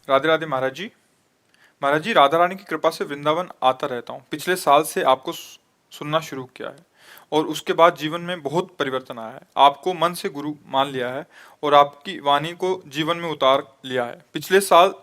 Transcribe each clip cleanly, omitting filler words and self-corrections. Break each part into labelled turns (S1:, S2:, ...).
S1: राधे राधे महाराज जी। महाराज जी, राधा रानी की कृपा से वृंदावन आता रहता हूँ। पिछले साल से आपको सुनना शुरू किया है और उसके बाद जीवन में बहुत परिवर्तन आया है। आपको मन से गुरु मान लिया है और आपकी वाणी को जीवन में उतार लिया है। पिछले साल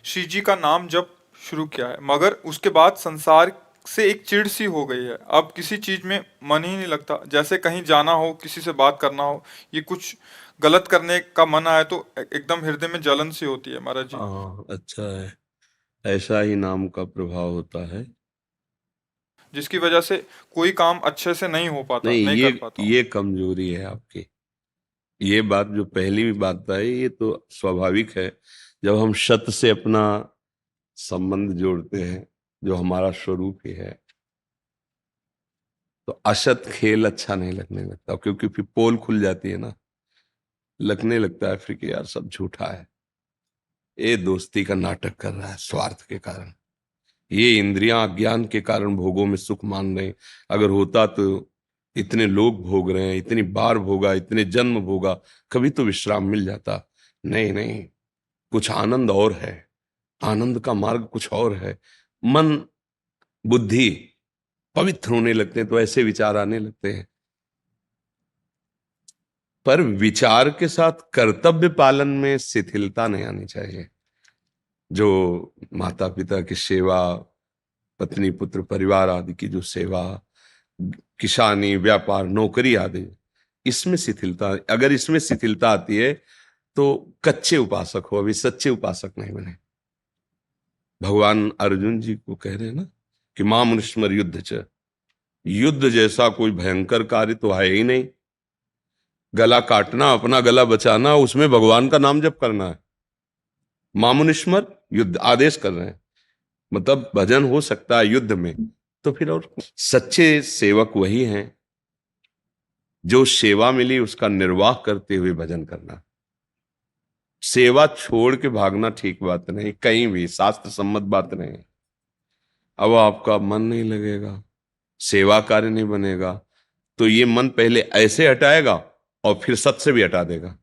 S1: श्री जी का नाम जप शुरू किया है, मगर उसके बाद संसार से एक चिढ़ सी हो गई है। अब किसी चीज में मन ही नहीं लगता, जैसे कहीं जाना हो, किसी से बात करना हो, ये कुछ गलत करने का मन आए तो एकदम हृदय में जलन सी होती है महाराज जी।
S2: हाँ, अच्छा है। ऐसा ही नाम का प्रभाव होता है।
S1: जिसकी वजह से कोई काम अच्छे से नहीं हो पाता,
S2: नहीं,
S1: नहीं
S2: ये
S1: कर पाता हूँ।
S2: ये कमजोरी है आपकी। ये बात जो पहली भी बात बताई, ये तो स्वाभाविक है। जब हम सत्य से अपना संबंध जोड़ते हैं, जो हमारा स्वरूप ही है, तो असत खेल अच्छा नहीं लगने लगता, क्योंकि फिर पोल खुल जाती है ना। लगने लगता है फिर कि यार सब झूठा है, ये दोस्ती का नाटक कर रहा है स्वार्थ के कारण, ये इंद्रियां अज्ञान के कारण भोगों में सुख मान रहे हैं। अगर होता तो इतने लोग भोग रहे हैं, इतनी बार भोगा, इतने जन्म भोगा, कभी तो विश्राम मिल जाता। नहीं नहीं, कुछ आनंद और है, आनंद का मार्ग कुछ और है। मन बुद्धि पवित्र होने लगते हैं तो ऐसे विचार आने लगते हैं। पर विचार के साथ कर्तव्य पालन में शिथिलता नहीं आनी चाहिए। जो माता पिता की सेवा, पत्नी पुत्र परिवार आदि की जो सेवा, किसानी व्यापार नौकरी आदि, इसमें शिथिलता, अगर इसमें शिथिलता आती है तो कच्चे उपासक हो, अभी सच्चे उपासक नहीं बने। भगवान अर्जुन जी को कह रहे हैं ना कि मां मनुष्मर युद्ध च, युद्ध जैसा कोई भयंकर कार्य तो है ही नहीं। गला काटना, अपना गला बचाना, उसमें भगवान का नाम जप करना है। मां मनुष्मर युद्ध आदेश कर रहे हैं, मतलब भजन हो सकता है युद्ध में। तो फिर और सच्चे सेवक वही हैं जो सेवा मिली उसका निर्वाह करते हुए भजन करना। सेवा छोड़ के भागना ठीक बात नहीं, कहीं भी शास्त्र सम्मत बात नहीं। अब आपका मन नहीं लगेगा, सेवा कार्य नहीं बनेगा, तो ये मन पहले ऐसे हटाएगा और फिर सत से भी हटा देगा।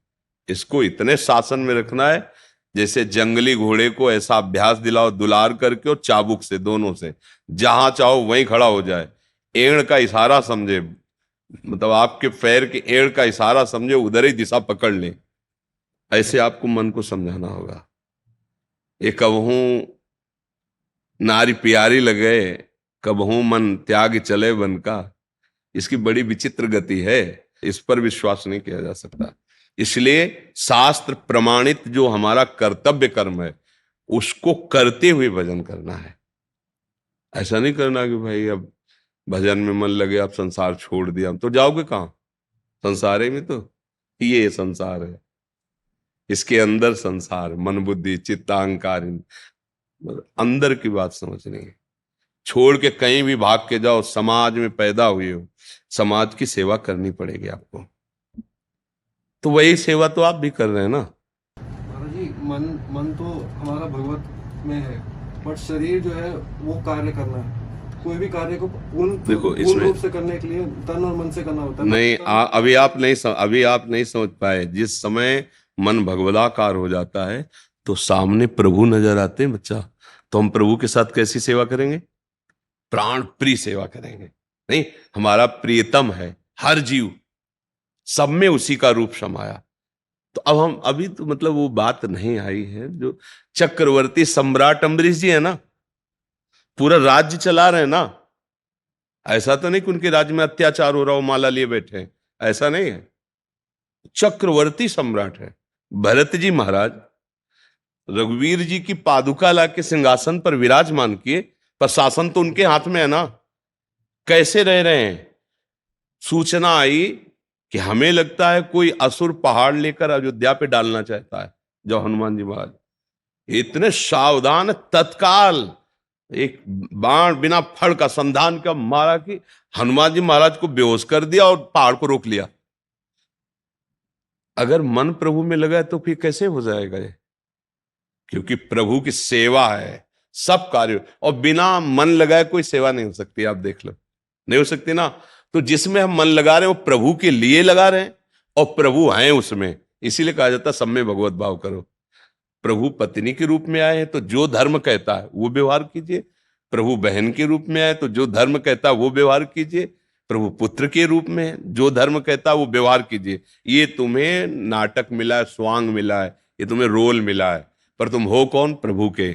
S2: इसको इतने शासन में रखना है जैसे जंगली घोड़े को ऐसा अभ्यास दिलाओ, दुलार करके और चाबुक से, दोनों से, जहां चाहो वहीं खड़ा हो जाए। एड़ का इशारा समझे, मतलब आपके पैर के एड़ का इशारा समझे, उधर ही दिशा पकड़ ले। ऐसे आपको मन को समझाना होगा। ये कबहू नारी प्यारी लगे, कबहू मन त्याग चले बन का, इसकी बड़ी विचित्र गति है। इस पर विश्वास नहीं किया जा सकता। इसलिए शास्त्र प्रमाणित जो हमारा कर्तव्य कर्म है, उसको करते हुए भजन करना है। ऐसा नहीं करना कि भाई अब भजन में मन लगे, अब संसार छोड़ दिया, तो जाओगे कहां? संसार में तो ये संसार है, इसके अंदर संसार, मन बुद्धि चित्तांकार, अंदर की बात समझनी है। छोड़ के कहीं भी भाग के जाओ, समाज में पैदा हुए हो, समाज की सेवा करनी पड़ेगी आपको। तो वही सेवा तो आप भी कर रहे हैं ना।
S3: महाराज जी, मन मन तो हमारा भगवत में है, बट शरीर जो है वो कार्य करना है। कोई भी कार्य को
S2: देखो
S3: पूर्ण
S2: इसमें
S3: रूप से करने के लिए तन और मन से करना होता है।
S2: नहीं, अभी आप नहीं समझ पाए। जिस समय मन भगवदाकार हो जाता है तो सामने प्रभु नजर आते हैं बच्चा, तो हम प्रभु के साथ कैसी सेवा करेंगे? प्राण प्रिय सेवा करेंगे। नहीं, हमारा प्रियतम है हर जीव, सब में उसी का रूप समाया। तो अब हम अभी तो मतलब वो बात नहीं आई है। जो चक्रवर्ती सम्राट अम्बरीश जी है ना, पूरा राज्य चला रहे हैं ना। ऐसा तो नहीं कि उनके राज्य में अत्याचार हो रहा हो, माला लिए बैठे हैं, ऐसा नहीं है। चक्रवर्ती सम्राट है। भरत जी महाराज रघुवीर जी की पादुका लाके सिंहासन पर विराजमान किए, पर शासन तो उनके हाथ में है ना। कैसे रह रहे हैं? सूचना आई कि हमें लगता है कोई असुर पहाड़ लेकर अयोध्या पे डालना चाहता है। जो हनुमान जी महाराज इतने सावधान, तत्काल एक बाण बिना फड़ का संधान का मारा कि हनुमान जी महाराज को बेहोश कर दिया और पहाड़ को रोक लिया। अगर मन प्रभु में लगा तो फिर कैसे हो जाएगा ये? क्योंकि प्रभु की सेवा है सब कार्य, और बिना मन लगाए कोई सेवा नहीं हो सकती। आप देख लो, नहीं हो सकती ना। तो जिसमें हम मन लगा रहे हैं वो प्रभु के लिए लगा रहे हैं, और प्रभु हैं उसमें, इसीलिए कहा जाता है सब में भगवत भाव करो। प्रभु पत्नी के रूप में आए हैं तो जो धर्म कहता है वो व्यवहार कीजिए। प्रभु बहन के रूप में आए तो जो धर्म कहता है वो व्यवहार कीजिए। प्रभु पुत्र के रूप में जो धर्म कहता है वो व्यवहार कीजिए। ये तुम्हें नाटक मिला है, स्वांग मिला है, ये तुम्हें रोल मिला है, पर तुम हो कौन? प्रभु के।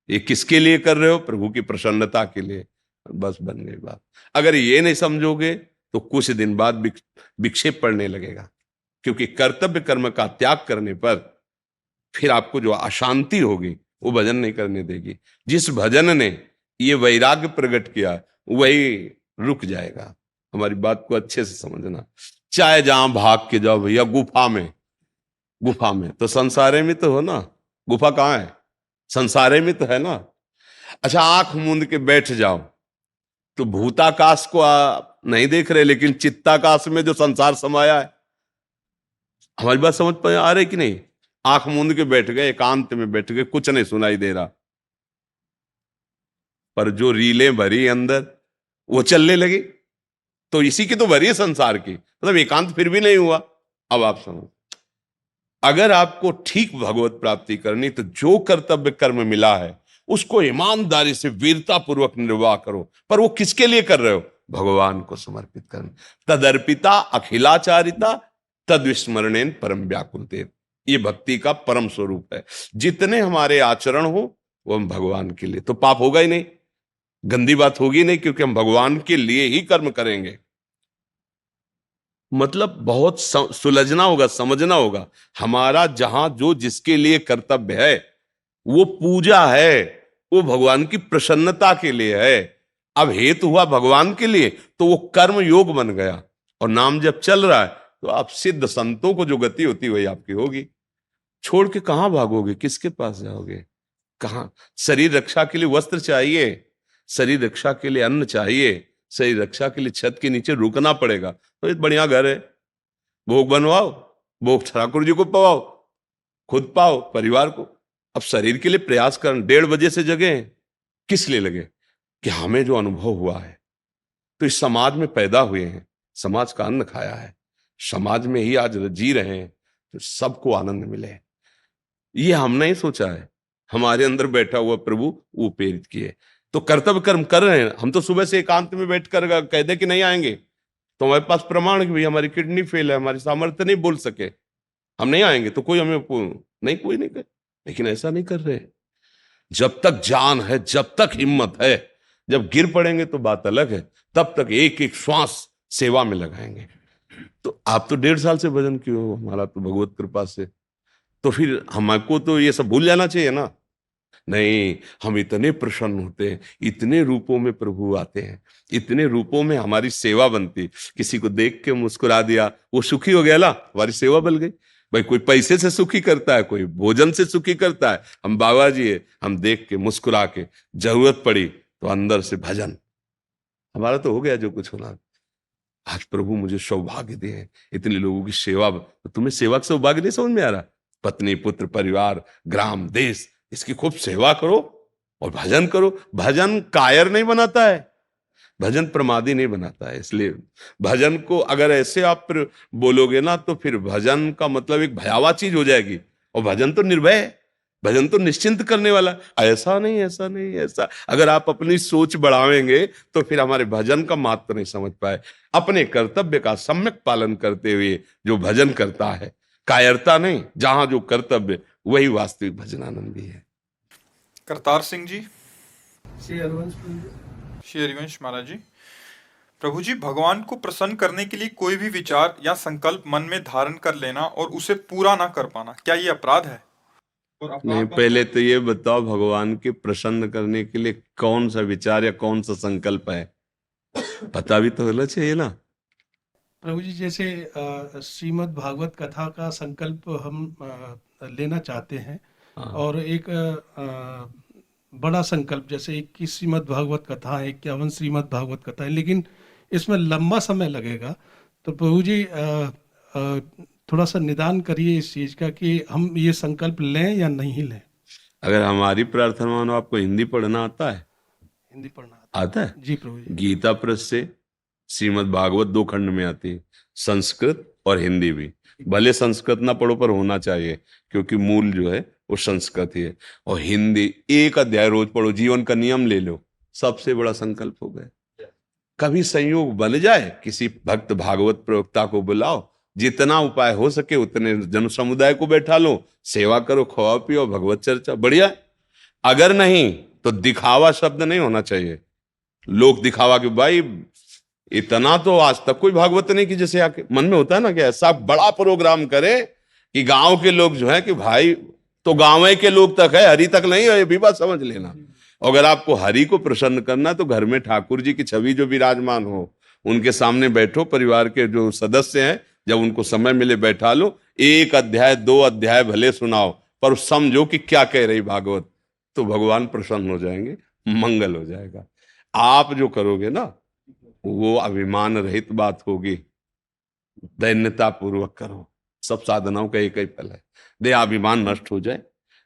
S2: ये किसके लिए कर रहे हो? प्रभु की प्रसन्नता के लिए। बस बन गई बात। अगर ये नहीं समझोगे तो कुछ दिन बाद विक्षेप पड़ने लगेगा, क्योंकि कर्तव्य कर्म का त्याग करने पर फिर आपको जो अशांति होगी वो भजन नहीं करने देगी। जिस भजन ने ये वैराग्य प्रकट किया वही रुक जाएगा। हमारी बात को अच्छे से समझना। चाहे जहां भाग के जाओ भैया, गुफा में तो संसारे में तो हो ना। गुफा कहाँ है? संसारे में तो है ना। अच्छा, आंख मूंद के बैठ जाओ तो भूताकाश को आप नहीं देख रहे, लेकिन चित्ताकाश में जो संसार समाया है। हमारी बात समझ पाए आ रही कि नहीं? आंख मूंद के बैठ गए, एकांत में बैठ गए, कुछ नहीं सुनाई दे रहा, पर जो रीलें भरी अंदर वो चलने लगी। तो इसी की तो भरी है संसार की, मतलब एकांत फिर भी नहीं हुआ। अब आप समझ, अगर आपको ठीक भगवत प्राप्ति करनी तो जो कर्तव्य कर्म मिला है उसको ईमानदारी से वीरता पूर्वक निर्वाह करो। पर वो किसके लिए कर रहे हो? भगवान को समर्पित करना। तदर्पिता अखिलाचारिता तद विस्मरणेन परम व्याकुलते। ये भक्ति का परम स्वरूप है। जितने हमारे आचरण हो वो हम भगवान के लिए, तो पाप होगा ही नहीं, गंदी बात होगी नहीं, क्योंकि हम भगवान के लिए ही कर्म करेंगे। मतलब बहुत सुलझना होगा, समझना होगा। हमारा जहां जो जिसके लिए कर्तव्य है वो पूजा है, वो भगवान की प्रसन्नता के लिए है। अब हेतु हुआ भगवान के लिए तो वो कर्म योग बन गया, और नाम जब चल रहा है तो आप सिद्ध संतों को जो गति होती वही आपकी होगी। छोड़ के कहां भागोगे? किसके पास जाओगे? कहां? शरीर रक्षा के लिए वस्त्र चाहिए, शरीर रक्षा के लिए अन्न चाहिए, शरीर रक्षा के लिए छत के नीचे रुकना पड़ेगा। तो एक बढ़िया घर है, भोग बनवाओ, भोग ठाकुर जी को पवाओ, खुद पाओ, परिवार को। अब शरीर के लिए प्रयास कर 1:30 बजे से जगे, किस लिए लगे? कि हमें जो अनुभव हुआ है, तो इस समाज में पैदा हुए हैं, समाज का अन्न खाया है, समाज में ही आज जी रहे हैं, तो सबको आनंद मिले। ये हम नहीं सोचा है, हमारे अंदर बैठा हुआ प्रभु वो प्रेरित किए। तो कर्तव्य कर्म कर रहे हैं हम। तो सुबह से एकांत में बैठ कर कह दे कि नहीं आएंगे तो हमारे पास प्रमाण कि भाई हमारी किडनी फेल है, हमारी सामर्थ्य नहीं बोल सके, हम नहीं आएंगे, तो कोई हमें नहीं, कोई नहीं करे। लेकिन ऐसा नहीं कर रहे। जब तक जान है, जब तक हिम्मत है, जब गिर पड़ेंगे तो बात अलग है, तब तक एक एक श्वास सेवा में लगाएंगे। तो आप तो 1.5 साल से भजन क्यों हो? हमारा तो भगवत कृपा से। तो फिर हमको तो ये सब भूल जाना चाहिए ना। नहीं, हम इतने प्रसन्न होते हैं, इतने रूपों में प्रभु आते हैं, इतने रूपों में हमारी सेवा बनती। किसी को देख के मुस्कुरा दिया, वो सुखी हो गया ना, हमारी सेवा बन गई। भाई कोई पैसे से सुखी करता है, कोई भोजन से सुखी करता है। हम बाबा जी है, हम देख के मुस्कुरा के, जरूरत पड़ी तो अंदर से भजन, हमारा तो हो गया जो कुछ होना। आज प्रभु मुझे सौभाग्य दिए इतने लोगों की सेवा। तो तुम्हें सेवा का सौभाग्य नहीं समझ में आ रहा? पत्नी, पुत्र, परिवार, ग्राम, देश, इसकी खूब सेवा करो और भजन करो। भजन कायर नहीं बनाता है, भजन प्रमादी नहीं बनाता है। इसलिए भजन को अगर ऐसे आप बोलोगे ना तो फिर भजन का मतलब एक भयावह चीज हो जाएगी। और भजन तो निर्भय है, भजन तो निश्चिंत करने वाला। ऐसा नहीं, ऐसा नहीं, ऐसा। अगर आप अपनी सोच बढ़ावेंगे तो फिर हमारे भजन का महत्व नहीं समझ पाए। अपने कर्तव्य का सम्यक पालन करते हुए जो भजन करता है, कायरता नहीं, जहां जो कर्तव्य, वही वास्तविक भजनानंदी है।
S1: करतार सिंह जी।
S3: श्री हरिवंश प्रभु जी।
S1: श्री हरिवंश महाराज जी। प्रभु जी, भगवान को प्रसन्न करने के लिए कोई भी विचार या संकल्प मन में धारण कर लेना और उसे पूरा ना कर पाना, क्या ये अपराध है? और
S2: नहीं, पहले तो ये बताओ, भगवान के प्रसन्न करने के लिए कौन सा विचार या कौन सा संकल्प है? पता भी तो होना चाहिए ना।
S4: प्रभु जी, जैसे श्रीमद् भागवत कथा का संकल्प हम लेना चाहते हैं,
S2: हाँ।
S4: और एक बड़ा संकल्प, जैसे 21 श्रीमद् भागवत कथा है, 51 श्रीमद् भागवत कथा है, लेकिन इसमें लंबा समय लगेगा। तो प्रभु जी थोड़ा सा निदान करिए इस चीज का कि हम ये संकल्प लें या नहीं लें।
S2: अगर हमारी प्रार्थना मानो, आपको हिंदी पढ़ना आता है?
S4: हिंदी पढ़ना
S2: आता है
S4: जी प्रभु जी।
S2: गीता प्रेस से श्रीमद् भागवत 2 खंड में आती है, संस्कृत और हिंदी भी। भले संस्कृत ना पढ़ो पर होना चाहिए, क्योंकि मूल जो है वो संस्कृत ही है। और हिंदी 1 अध्याय रोज पढ़ो, जीवन का नियम ले लो, सबसे बड़ा संकल्प हो गया। कभी संयोग बन जाए, किसी भक्त भागवत प्रवक्ता को बुलाओ, जितना उपाय हो सके उतने जन समुदाय को बैठा लो, सेवा करो, खाओ पियो, भगवत चर्चा, बढ़िया। अगर नहीं तो दिखावा शब्द नहीं होना चाहिए। लोग दिखावा कि भाई इतना तो आज तक कोई भागवत नहीं की, जैसे आके मन में होता है ना कि ऐसा बड़ा प्रोग्राम करे कि गांव के लोग जो है कि भाई, तो गांव के लोग तक है, हरि तक नहीं है, ये भी बात समझ लेना। अगर आपको हरि को प्रसन्न करना है तो घर में ठाकुर जी की छवि जो विराजमान हो, उनके सामने बैठो, परिवार के जो सदस्य हैं जब उनको समय मिले बैठा लो, 1 अध्याय 2 अध्याय भले सुनाओ, पर समझो कि क्या कह रही भागवत, तो भगवान प्रसन्न हो जाएंगे, मंगल हो जाएगा। आप जो करोगे ना वो अभिमान रहित बात होगी, दैन्यता पूर्वक करो। सब साधनाओं का एक ही फल है, देहाभिमान नष्ट हो जाए,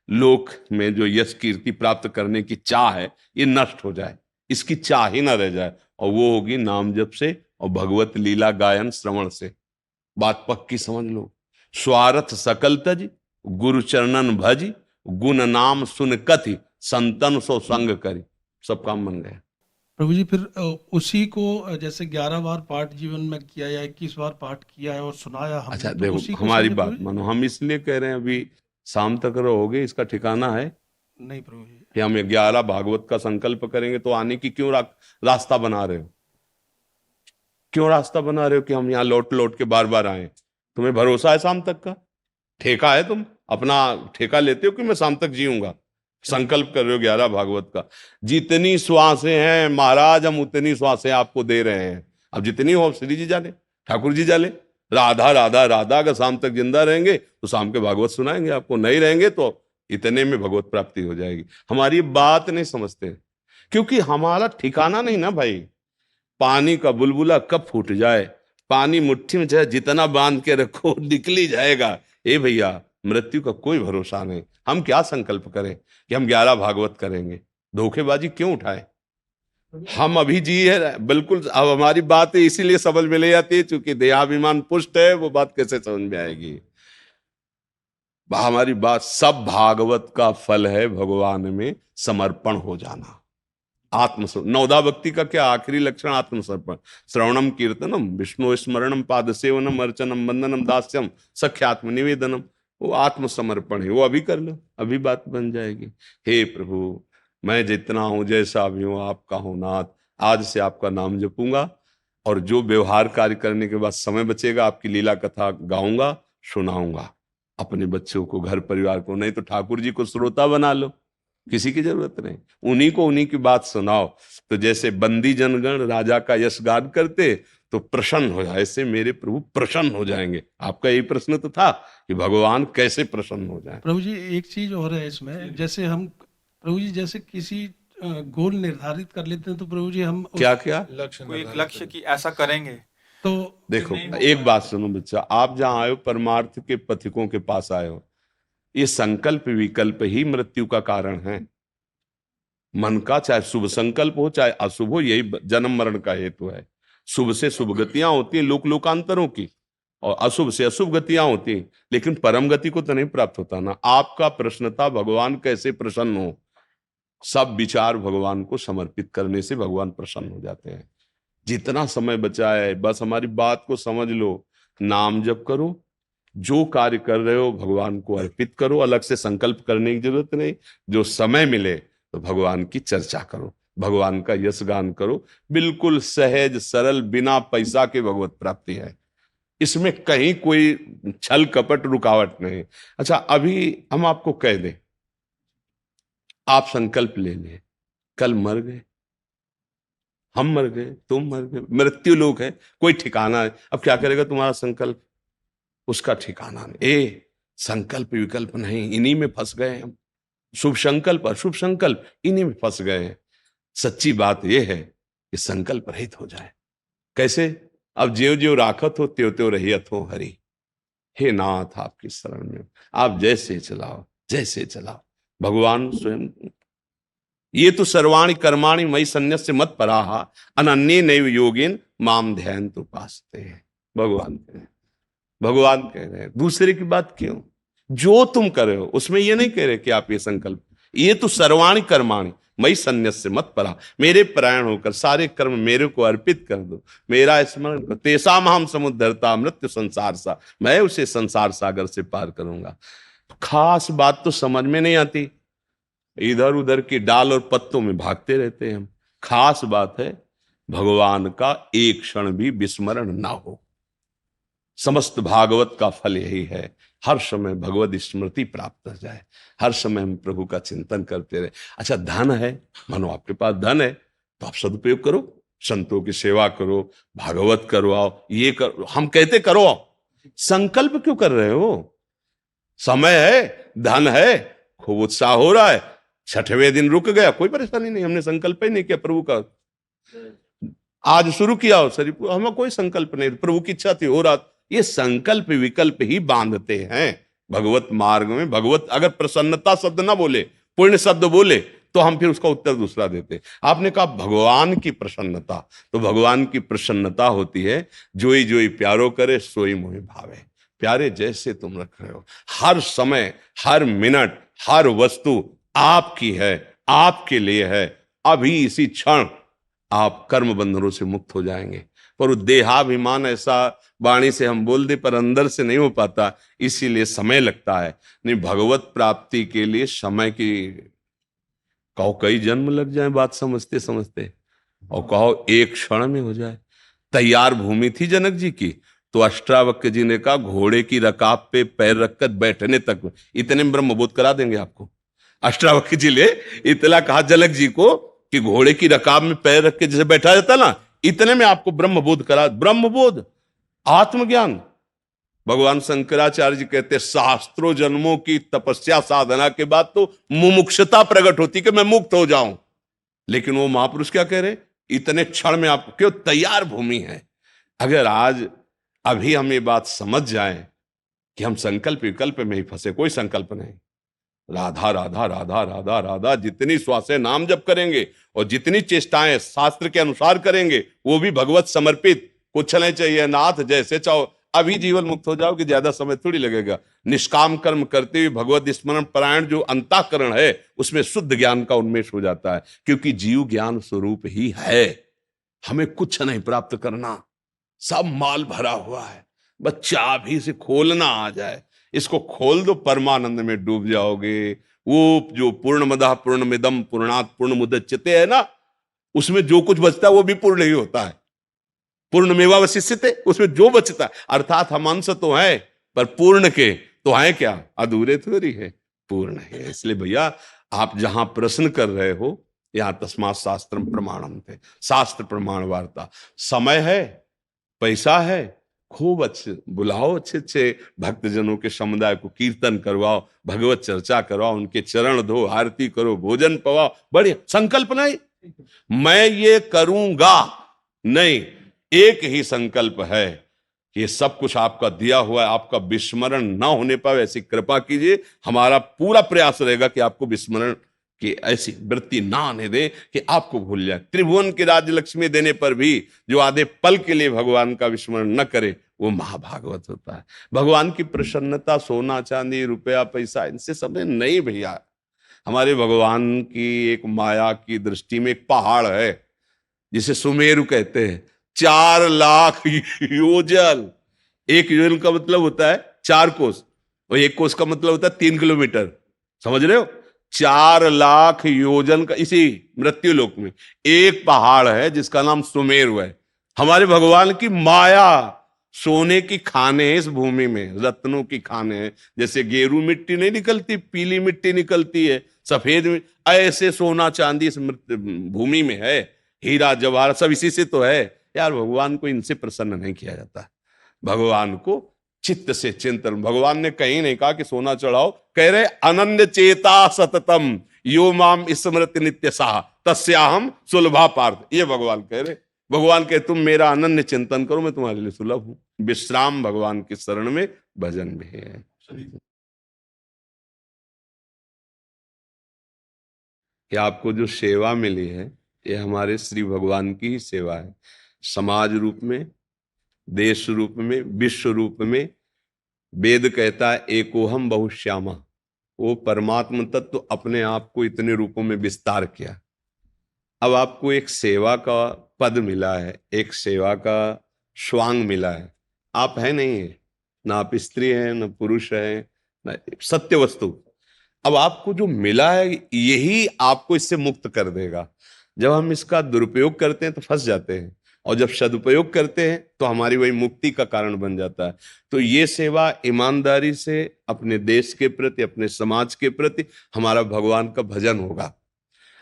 S2: लोक में जो यश कीर्ति प्राप्त करने की चाह है ये नष्ट हो जाए, इसकी चाह ही ना रह जाए, और वो होगी नाम जप से और भगवत लीला गायन श्रवण से। बात पक्की समझ लो। स्वार्थ सकल तज गुरु चरणन भज, गुण नाम सुन कथि संतन सो संग करी, सब काम बन गया।
S4: प्रभु जी फिर उसी को जैसे 11 बार पाठ जीवन में किया या 21 बार पाठ किया है और सुनाया हमने,
S2: अच्छा
S4: तो
S2: देखो,
S4: उसी को
S2: हमारी
S4: समझे
S2: बात
S4: प्रभु जी?
S2: मानो, हम इसलिए कह रहे हैं अभी शाम तक रहोगे, इसका ठिकाना है
S4: नहीं प्रभु जी।
S2: कि हम 11 भागवत का संकल्प करेंगे, तो आने की क्यों रास्ता बना रहे हो? क्यों रास्ता बना रहे हो कि हम यहाँ लौट लौट के बार बार आए? तुम्हें भरोसा है शाम तक का? ठेका है, तुम अपना ठेका लेते हो कि मैं शाम तक जीऊंगा? संकल्प कर रहे हो 11 भागवत का। जितनी श्वासें हैं महाराज, हम उतनी श्वासें आपको दे रहे हैं। अब जितनी हो श्री जी जाने, ठाकुर जी जाने। राधा राधा राधा, अगर शाम तक जिंदा रहेंगे तो शाम के भागवत सुनाएंगे आपको, नहीं रहेंगे तो इतने में भगवत प्राप्ति हो जाएगी। हमारी बात नहीं समझते, क्योंकि हमारा ठिकाना नहीं ना भाई। पानी का बुलबुला कब फूट जाए, पानी मुट्ठी में चाहे जितना बांध के रखो निकली जाएगा। ए भैया, मृत्यु का कोई भरोसा नहीं। हम क्या संकल्प करें कि हम 11 भागवत करेंगे? धोखेबाजी क्यों उठाए? हम अभी जी है बिल्कुल। अब हमारी बात इसीलिए समझ में ले जाती है चूंकि देहाभिमान पुष्ट है, वो बात कैसे समझ में आएगी? हमारी बात, सब भागवत का फल है भगवान में समर्पण हो जाना। आत्मसमर्पण, नवदा भक्ति का क्या आखिरी लक्षण? आत्मसमर्पण। श्रवणम कीर्तनम विष्णु स्मरणम पाद सेवनम अर्चनम वंदनम दास्यम सख्यात्म निवेदनम, वो आत्मसमर्पण है। वो अभी कर लो, अभी बात बन जाएगी। हे प्रभु, मैं जितना हूं जैसा भी हूं आपका हूं नाथ, आज से आपका नाम जपूंगा, और जो व्यवहार कार्य करने के बाद समय बचेगा आपकी लीला कथा गाऊंगा, सुनाऊंगा अपने बच्चों को, घर परिवार को। नहीं तो ठाकुर जी को श्रोता बना लो, किसी की जरूरत नहीं, उन्हीं को उन्हीं की बात सुनाओ। तो जैसे बंदी जनगण राजा का यश गान करते तो प्रसन्न हो जाए, ऐसे मेरे प्रभु प्रसन्न हो जाएंगे। आपका यही प्रश्न तो था कि भगवान कैसे प्रसन्न हो जाए।
S4: प्रभु जी एक चीज और है इसमें, जैसे हम प्रभु जी जैसे किसी गोल निर्धारित कर लेते हैं तो प्रभु जी हम
S2: क्या क्या
S1: कोई एक लक्ष्य कि ऐसा करेंगे।
S4: तो
S2: देखो, एक बात सुनो बच्चा, आप जहां आए हो परमार्थ के पथिकों के पास आए हो। ये संकल्प विकल्प ही मृत्यु का कारण है। मन का चाहे शुभ संकल्प हो चाहे अशुभ हो, यही जन्म मरण का हेतु है। शुभ से शुभ गतियां होती हैं लोक लोकांतरों की, और अशुभ से अशुभ गतियां होती हैं, लेकिन परम गति को तो नहीं प्राप्त होता ना। आपका प्रश्न था भगवान कैसे प्रसन्न हो। सब विचार भगवान को समर्पित करने से भगवान प्रसन्न हो जाते हैं। जितना समय बचा है बस हमारी बात को समझ लो, नाम जप करो, जो कार्य कर रहे हो भगवान को अर्पित करो, अलग से संकल्प करने की जरूरत नहीं। जो समय मिले तो भगवान की चर्चा करो, भगवान का यश गान करो। बिल्कुल सहज सरल, बिना पैसा के भगवत प्राप्ति है, इसमें कहीं कोई छल कपट रुकावट नहीं। अच्छा, अभी हम आपको कह दें, आप संकल्प ले लें, कल मर गए, हम मर गए, तुम मर गए, मृत्यु लोक है, कोई ठिकाना है। अब क्या करेगा तुम्हारा संकल्प? उसका ठिकाना नहीं। संकल्प विकल्प नहीं, इन्हीं में फंस गए हम। शुभ संकल्प अशुभ संकल्प, इन्हीं में फंस गए हैं। सच्ची बात यह है कि संकल्प रहित हो जाए। कैसे? अब ज्यो ज्यो राखत हो त्यों त्यों रहियत हो हरि। हे नाथ, आपकी शरण में आप जैसे चलाओ, जैसे चलाओ। भगवान स्वयं, ये तो सर्वाणि कर्माणि मयि सन्न्यस्य मत पराहा अनन्ये नैव योगेन माम ध्यान तो पासते हैं। भगवान भगवान कह रहे हैं दूसरे की बात क्यों? जो तुम कर रहे हो उसमें ये नहीं कह रहे कि आप ये संकल्प, ये तो सर्वाणि कर्माणि मई सन्न्यस्य मत परा, मेरे परायण होकर सारे कर्म मेरे को अर्पित कर दो, मेरा स्मरण करो, तेसाम हम समुद्धरता मृत्यु संसार सा, मैं उसे संसार सागर से पार करूंगा। खास बात तो समझ में नहीं आती, इधर उधर की डाल और पत्तों में भागते रहते हैं हम। खास बात है भगवान का एक क्षण भी विस्मरण ना हो। समस्त भागवत का फल यही है, हर समय भगवत स्मृति प्राप्त हो जाए, हर समय हम प्रभु का चिंतन करते रहे। अच्छा धन है, मानो आपके पास धन है तो आप सदुपयोग करो, संतों की सेवा करो, भागवत करवाओ, ये करो, हम कहते करो, संकल्प क्यों कर रहे हो? समय है, धन है, खूब उत्साह हो रहा है, छठवें दिन रुक गया, कोई परेशानी नहीं, हमने संकल्प ही नहीं किया प्रभु का, आज शुरू किया हो सर, हमें कोई संकल्प नहीं, प्रभु की इच्छा थी हो रहा। ये संकल्प विकल्प ही बांधते हैं भगवत मार्ग में। भगवत अगर प्रसन्नता शब्द ना बोले, पुण्य शब्द बोले, तो हम फिर उसका उत्तर दूसरा देते। आपने कहा भगवान की प्रसन्नता, तो भगवान की प्रसन्नता होती है जोई जोई प्यारो करे सोई मोहि भावे। प्यारे जैसे तुम रख रहे हो, हर समय, हर मिनट, हर वस्तु आपकी है, आपके लिए है। अभी इसी क्षण आप कर्म बंधनों से मुक्त हो जाएंगे। पर देहाभिमान ऐसा वाणी से हम बोल दे पर अंदर से नहीं हो पाता, इसीलिए समय लगता है। नहीं, भगवत प्राप्ति के लिए समय की कहो कई जन्म लग जाए बात समझते समझते, और कहो एक क्षण में हो जाए। तैयार भूमि थी जनक जी की, तो अष्टावक्र जी ने कहा घोड़े की रकाब पे पैर रखकर बैठने तक इतने में ब्रह्मबोध करा देंगे आपको। अष्टावक्र जी ने इतना कहा जनक जी को कि घोड़े की रकाब में पैर रख के जैसे बैठा जाता ना, इतने में आपको ब्रह्मबोध करा। ब्रह्मबोध, आत्मज्ञान। भगवान शंकराचार्य जी कहते शास्त्रों जन्मों की तपस्या साधना के बाद तो मुमुक्षुता प्रकट होती कि मैं मुक्त हो जाऊं, लेकिन वो महापुरुष क्या कह रहे, इतने क्षण में आपको क्यों तैयार भूमि है। अगर आज अभी हम ये बात समझ जाएं कि हम संकल्प विकल्प में ही फंसे, कोई संकल्प नहीं, राधा राधा राधा राधा राधा, जितनी श्वासें नाम जप करेंगे और जितनी चेष्टाएं शास्त्र के अनुसार करेंगे वो भी भगवत समर्पित, कुछ नहीं चाहिए नाथ जैसे चाहो, अभी जीवन मुक्त हो जाओ कि ज्यादा समय थोड़ी लगेगा। निष्काम कर्म करते हुए भगवत स्मरण परायण जो अंतःकरण है उसमें शुद्ध ज्ञान का उन्मेष हो जाता है, क्योंकि जीव ज्ञान स्वरूप ही है। हमें कुछ नहीं प्राप्त करना, सब माल भरा हुआ है, बस चाबी से खोलना आ जाए, इसको खोल दो, परमानंद में डूब जाओगे। वो जो पूर्णमदः पूर्णमिदं पूर्णात् पूर्णमुदच्यते है ना, उसमें जो कुछ बचता है वो भी पूर्ण ही होता है। पूर्णमेवावशिष्यते, उसमें जो बचता है, अर्थात हम अंश तो है पर पूर्ण के तो है क्या, अधूरे थोड़ी है, पूर्ण है। इसलिए भैया आप जहां प्रश्न कर रहे हो यहां तस्मात् शास्त्रम प्रमाणम थे, शास्त्र प्रमाण वार्ता। समय है, पैसा है, खूब अच्छे बुलाओ, अच्छे अच्छे भक्तजनों के समुदाय को कीर्तन करवाओ, भगवत चर्चा करवाओ, उनके चरण धो, आरती करो, भोजन पवाओ, बढ़िया। संकल्प नहीं मैं ये करूंगा, नहीं, एक ही संकल्प है कि ये सब कुछ आपका दिया हुआ है, आपका विस्मरण ना होने पाए ऐसी कृपा कीजिए। हमारा पूरा प्रयास रहेगा कि आपको विस्मरण कि ऐसी वृत्ति ना आने दे कि आपको भूल जाए। त्रिभुवन की राज्य लक्ष्मी देने पर भी जो आधे पल के लिए भगवान का विस्मरण न करे वो महाभागवत होता है। भगवान की प्रसन्नता सोना चांदी रुपया पैसा इनसे समय नहीं भैया। हमारे भगवान की एक माया की दृष्टि में एक पहाड़ है जिसे सुमेरु कहते हैं, 4 लाख योजन। एक योजन का मतलब होता है 4 कोस, और एक कोस का मतलब होता है 3 किलोमीटर, समझ रहे हो। 4 लाख योजन का इसी मृत्यु लोक में एक पहाड़ है जिसका नाम सुमेरु है। हमारे भगवान की माया, सोने की खाने हैं इस भूमि में, रत्नों की खाने हैं। जैसे गेरू मिट्टी नहीं निकलती, पीली मिट्टी निकलती है, सफेद ऐसे सोना चांदी इस भूमि में है, हीरा जवाहर सब इसी से तो है यार। भगवान को इनसे प्रसन्न नहीं किया जाता, भगवान को चित्त से चिंतन। भगवान ने कहीं नहीं कहा कि सोना चढ़ाओ, कह रहे अनन्य चेता सततम यो माम स्मृति नित्य साह तस्याहम सुलभा पार्थ। ये भगवान कह रहे, भगवान कहे तुम मेरा अनन्य चिंतन करो, मैं तुम्हारे लिए सुलभ हूं। विश्राम भगवान की शरण में, भजन भी है। कि आपको जो सेवा मिली है ये हमारे श्री भगवान की ही सेवा है। समाज रूप में, देश रूप में, विश्व रूप में वेद कहता है एकोहम बहुश्यामा, वो परमात्म तत्व अपने आप को इतने रूपों में विस्तार किया। अब आपको एक सेवा का पद मिला है, एक सेवा का स्वांग मिला है, आप है नहीं है, ना आप स्त्री हैं ना पुरुष हैं ना सत्य वस्तु। अब आपको जो मिला है यही आपको इससे मुक्त कर देगा। जब हम इसका दुरुपयोग करते हैं तो फंस जाते हैं, और जब सदुपयोग करते हैं तो हमारी वही मुक्ति का कारण बन जाता है। तो ये सेवा ईमानदारी से अपने देश के प्रति, अपने समाज के प्रति हमारा भगवान का भजन होगा।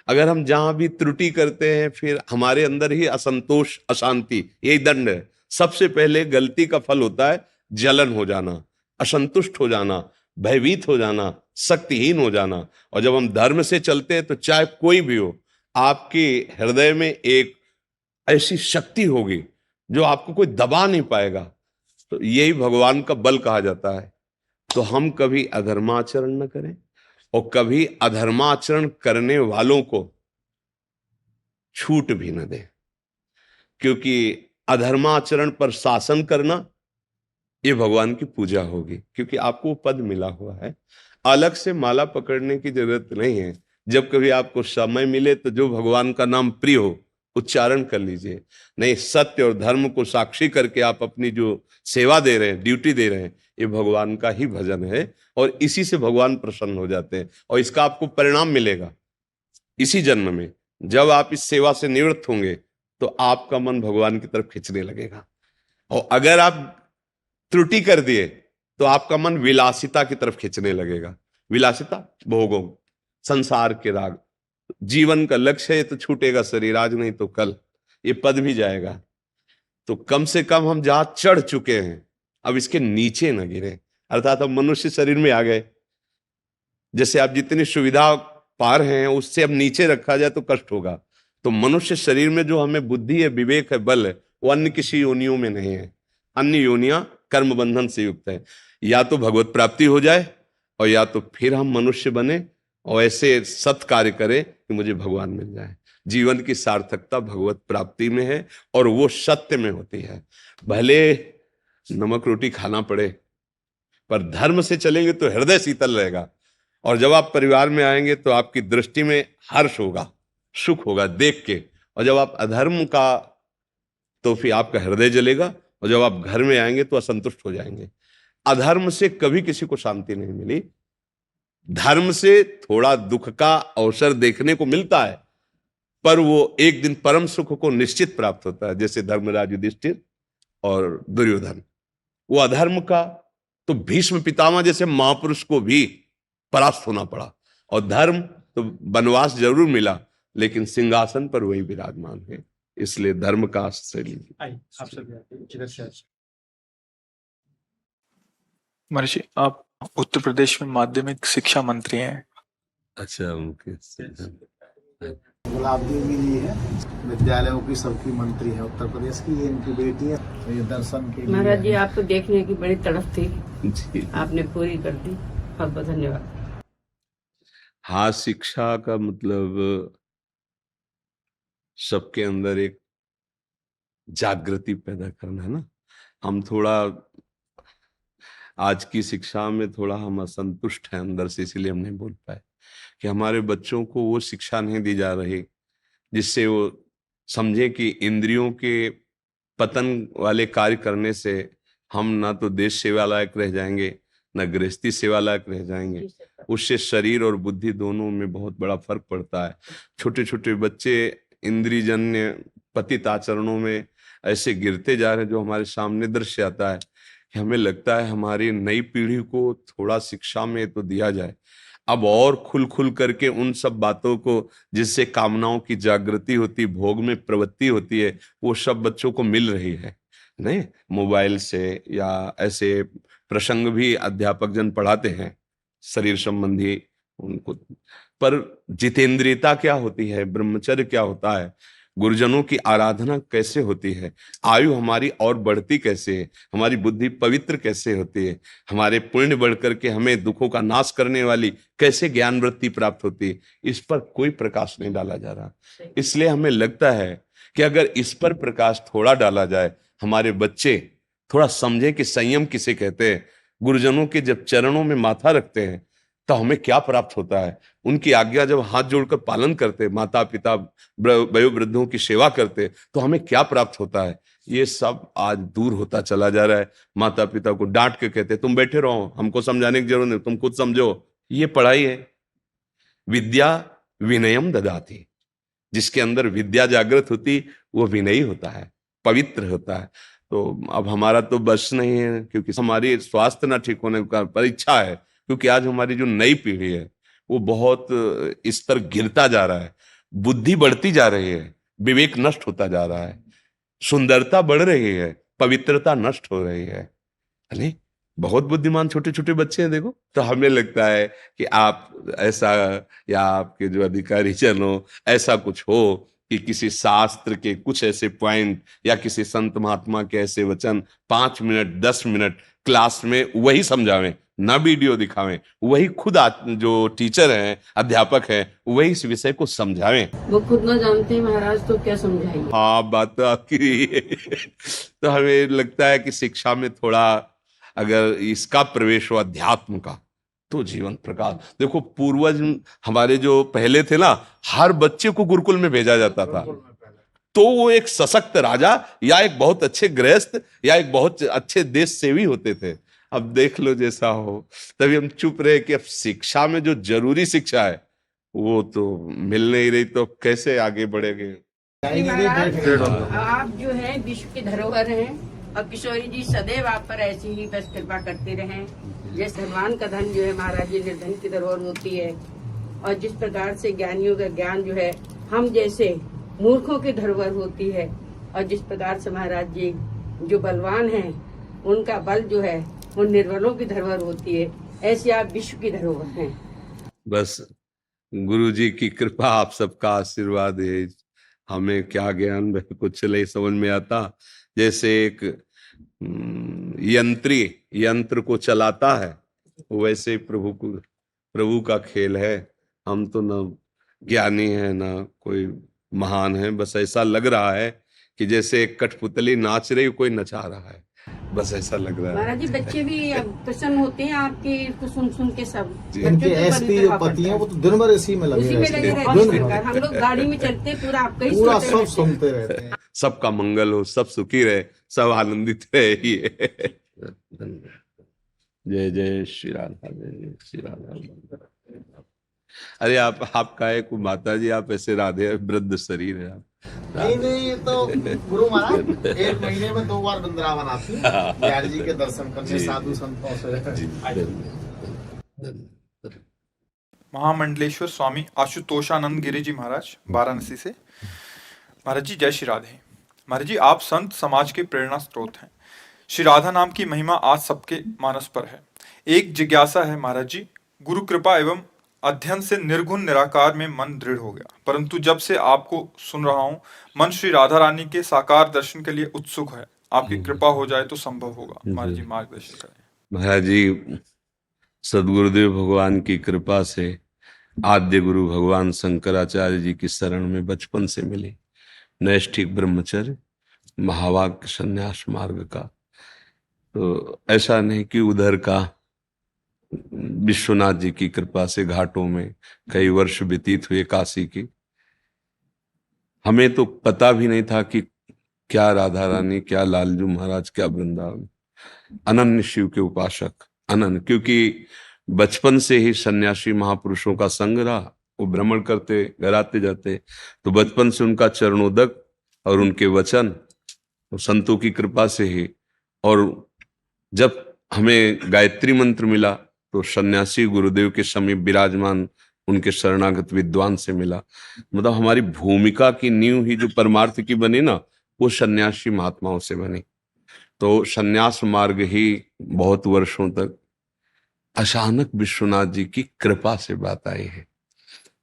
S2: अगर हम जहां भी त्रुटि करते हैं फिर हमारे अंदर ही असंतोष, अशांति, यही दंड है। सबसे पहले गलती का फल होता है जलन हो जाना, असंतुष्ट हो जाना, भयभीत हो जाना, शक्तिहीन हो जाना। और जब हम धर्म से चलते हैं तो चाहे कोई भी हो, आपके हृदय में एक ऐसी शक्ति होगी जो आपको कोई दबा नहीं पाएगा। तो यही भगवान का बल कहा जाता है। तो हम कभी अधर्माचरण न करें और कभी अधर्माचरण करने वालों को छूट भी न दें, क्योंकि अधर्माचरण पर शासन करना ये भगवान की पूजा होगी, क्योंकि आपको वो पद मिला हुआ है। अलग से माला पकड़ने की जरूरत नहीं है। जब कभी आपको समय मिले तो जो भगवान का नाम प्रिय हो उच्चारण कर लीजिए। नहीं, सत्य और धर्म को साक्षी करके आप अपनी जो सेवा दे रहे हैं, ड्यूटी दे रहे हैं, ये भगवान का ही भजन है और इसी से भगवान प्रसन्न हो जाते हैं। और इसका आपको परिणाम मिलेगा इसी जन्म में। जब आप इस सेवा से निवृत्त होंगे तो आपका मन भगवान की तरफ खींचने लगेगा। और अगर आप त्रुटि कर दिए तो आपका मन विलासिता की तरफ खींचने लगेगा। विलासिता, भोगों, संसार के राग। जीवन का लक्ष्य है तो छूटेगा शरीर, आज नहीं तो कल, ये पद भी जाएगा। तो कम से कम हम जहां चढ़ चुके हैं अब इसके नीचे न गिरे, अर्थात हम मनुष्य शरीर में आ गए। जैसे आप जितनी सुविधा पा रहे हैं उससे अब नीचे रखा जाए तो कष्ट होगा। तो मनुष्य शरीर में जो हमें बुद्धि है, विवेक है, बल है, वो अन्य किसी योनियों में नहीं है। अन्य योनियां कर्म बंधन से युक्त है। या तो भगवत प्राप्ति हो जाए और या तो फिर हम मनुष्य बने और ऐसे सत्कार्य करें कि मुझे भगवान मिल जाए। जीवन की सार्थकता भगवत प्राप्ति में है और वो सत्य में होती है। भले नमक रोटी खाना पड़े पर धर्म से चलेंगे तो हृदय शीतल रहेगा। और जब आप परिवार में आएंगे तो आपकी दृष्टि में हर्ष होगा, सुख होगा देख के। और जब आप अधर्म का, तो फिर आपका हृदय जलेगा। और जब आप घर में आएंगे तो असंतुष्ट हो जाएंगे। अधर्म से कभी किसी को शांति नहीं मिली। धर्म से थोड़ा दुख का अवसर देखने को मिलता है, पर वो एक दिन परम सुख को निश्चित प्राप्त होता है। जैसे धर्मराज युधिष्ठिर और दुर्योधन। वो अधर्म का तो भीष्म पितामह जैसे महापुरुष को भी परास्त होना पड़ा। और धर्म तो वनवास जरूर मिला, लेकिन सिंहासन पर वही विराजमान है। इसलिए धर्म का आश्रय लीजिए।
S1: महर्षि, आप उत्तर प्रदेश में माध्यमिक शिक्षा मंत्री हैं।
S2: अच्छा, उनके
S5: गुलाब देवी जी है, विद्यालयों की सबकी मंत्री है उत्तर प्रदेश की। ये इनकी बेटी है। तो ये दर्शन के लिए
S6: महाराज जी, आपको देखने की बड़ी तड़फ थी,
S2: जी,
S6: आपने पूरी कर दी। बहुत बहुत धन्यवाद।
S2: हाँ, शिक्षा का मतलब सबके अंदर एक जागृति पैदा करना है ना। हम थोड़ा आज की शिक्षा में थोड़ा हम असंतुष्ट हैं अंदर से, इसीलिए हम नहीं बोल पाए कि हमारे बच्चों को वो शिक्षा नहीं दी जा रही जिससे वो समझे कि इंद्रियों के पतन वाले कार्य करने से हम ना तो देश सेवा लायक रह जाएंगे ना गृहस्थी सेवा लायक रह जाएंगे। उससे शरीर और बुद्धि दोनों में बहुत बड़ा फर्क पड़ता है। छोटे छोटे बच्चे इंद्रियजन्य पतित आचरणों में ऐसे गिरते जा रहे हैं जो हमारे सामने दृश्य आता है कि हमें लगता है हमारी नई पीढ़ी को थोड़ा शिक्षा में तो दिया जाए। अब और खुल करके उन सब बातों को जिससे कामनाओं की जागृति होती, भोग में प्रवृत्ति होती है, वो सब बच्चों को मिल रही है। नहीं, मोबाइल से या ऐसे प्रसंग भी अध्यापक जन पढ़ाते हैं शरीर संबंधी उनको, पर जितेंद्रियता क्या होती है, ब्रह्मचर्य क्या होता है, गुरुजनों की आराधना कैसे होती है, आयु हमारी और बढ़ती कैसे है, हमारी बुद्धि पवित्र कैसे होती है, हमारे पुण्य बढ़ करके हमें दुखों का नाश करने वाली कैसे ज्ञान वृत्ति प्राप्त होती है, इस पर कोई प्रकाश नहीं डाला जा रहा। इसलिए हमें लगता है कि अगर इस पर प्रकाश थोड़ा डाला जाए, हमारे बच्चे थोड़ा समझे कि संयम किसे कहते हैं, गुरुजनों के जब चरणों में माथा रखते हैं तो हमें क्या प्राप्त होता है, उनकी आज्ञा जब हाथ जोड़कर पालन करते, माता पिता वयोवृद्धों की सेवा करते, तो हमें क्या प्राप्त होता है, ये सब आज दूर होता चला जा रहा है। माता पिता को डांट के कहते तुम बैठे रहो, हमको समझाने की जरूरत नहीं, तुम खुद समझो। ये पढ़ाई है। विद्या विनयम ददाति, जिसके अंदर विद्या जागृत होती वो विनयी होता है, पवित्र होता है। तो अब हमारा तो बस नहीं है, क्योंकि हमारी स्वास्थ्य ना ठीक होने का परीक्षा है, क्योंकि आज हमारी जो नई पीढ़ी है वो बहुत स्तर गिरता जा रहा है, बुद्धि बढ़ती जा रही है, विवेक नष्ट होता जा रहा है, सुंदरता बढ़ रही है, पवित्रता नष्ट हो रही है। अरे बहुत बुद्धिमान छोटे छोटे बच्चे हैं देखो। तो हमें लगता है कि आप ऐसा, या आपके जो अधिकारी जन हो, ऐसा कुछ हो कि किसी शास्त्र के कुछ ऐसे पॉइंट या किसी संत महात्मा के ऐसे वचन 5 मिनट 10 मिनट क्लास में वही समझावें, ना वीडियो दिखावें, वही खुद जो टीचर हैं, अध्यापक हैं, वही इस विषय को समझावें।
S6: वो खुद ना जानते हैं महाराज तो क्या समझाएंगे।
S2: हाँ, बात तो आपकी है। तो हमें लगता है कि शिक्षा में थोड़ा अगर इसका प्रवेश हो अध्यात्म का, तो जीवन प्रकाश। देखो पूर्वज हमारे जो पहले थे ना, हर बच्चे को गुरुकुल में भेजा जाता था, तो वो एक सशक्त राजा या एक बहुत अच्छे गृहस्थ या एक बहुत अच्छे देश सेवी होते थे। अब देख लो जैसा हो। तभी हम चुप रहे कि अब शिक्षा में जो जरूरी शिक्षा है वो तो मिल नहीं रही, तो कैसे आगे बढ़ेंगे।
S6: आप जो है विश्व के धरोहर हैं, और किशोरी जी सदैव आप पर ऐसी ही बस कृपा करते रहें। जैसे धनवान का धन जो है महाराज जी निर्धन की धरोहर होती है, और जिस प्रकार से ज्ञानियों का ज्ञान जो है हम जैसे मूर्खों की धरोहर होती है, और जिस प्रकार से महाराज जी जो बलवान हैं उनका बल जो है वो निर्बलों की धरोहर होती है, ऐसे आप विश्व की धरोहर हैं।
S2: बस गुरु जी की कृपा, आप सबका आशीर्वाद है। हमें क्या ज्ञान कुछ नहीं समझ में आता। जैसे एक यंत्र को चलाता है, वैसे ही प्रभु का खेल है। हम तो न ज्ञानी है ना कोई महान है, बस ऐसा लग रहा है कि जैसे एक कठपुतली नाच रही, कोई नचा रहा है, बस ऐसा लग रहा है।
S6: महाराज जी बच्चे भी प्रसन्न होते हैं आपकी को सुन के सब।
S5: इनके एसपी जो पति हैं वो तो दिन भर इसी में लगे रहते हैं।
S6: हम लोग गाड़ी में चलते पूरा आपका ही
S5: पूरा
S6: सोचते
S5: सब
S6: रहते हैं।
S5: सुनते रहते हैं।
S2: सबका मंगल हो, सब सुखी रहे, सब आनंदित रहे। जय जय श्री राधा, जय जय श्री राधा। अरे आपका है को माता जी, आप ऐसे राधे वृद्ध शरीर है आप।
S5: नहीं, ये तो गुरु महाराज 1 महीने में 2 बार वृंदावन आती है बिहारी जी के दर्शन करने, साधु संतों से।
S1: महामंडलेश्वर स्वामी आशुतोषानंद गिरी जी महाराज वाराणसी से। महाराज जी जय श्री राधे। महाराज जी आप संत समाज के प्रेरणा स्रोत हैं। श्री राधा नाम की महिमा आज सबके मानस पर है। एक जिज्ञासा है महाराज जी, गुरु कृपा एवं अध्ययन से निर्गुण निराकार में मन दृढ़ हो गया, परंतु जब से आपको सुन रहा हूँ मन श्री राधा रानी के साकार दर्शन के लिए उत्सुक है। आपकी कृपा हो जाए तो संभव होगा। महाराज जी मार्गदर्शन करें।
S2: महाराज जी सदगुरुदेव भगवान की कृपा से आद्य गुरु भगवान शंकराचार्य जी की शरण में बचपन से मिली। नैष्ठिक ब्रह्मचर्य, महावाक्य संन्यास मार्ग का। तो ऐसा नहीं कि उधर का, विश्वनाथ जी की कृपा से घाटों में कई वर्ष व्यतीत हुए काशी की। हमें तो पता भी नहीं था कि क्या राधा रानी, क्या लालजू महाराज, क्या वृंदावन। अनन्य शिव के उपासक, अनन्य, क्योंकि बचपन से ही सन्यासी महापुरुषों का संग रहा। वो भ्रमण करते, घर आते जाते, तो बचपन से उनका चरणोदक और उनके वचन, तो संतों की कृपा से ही। और जब हमें गायत्री मंत्र मिला तो सन्यासी गुरुदेव के समीप विराजमान उनके शरणागत विद्वान से मिला। मतलब हमारी भूमिका की नींव ही जो परमार्थ की बनी ना, वो सन्यासी महात्माओं से बनी। तो सन्यास मार्ग ही बहुत वर्षों तक अचानक विश्वनाथ जी की कृपा से बात आई है।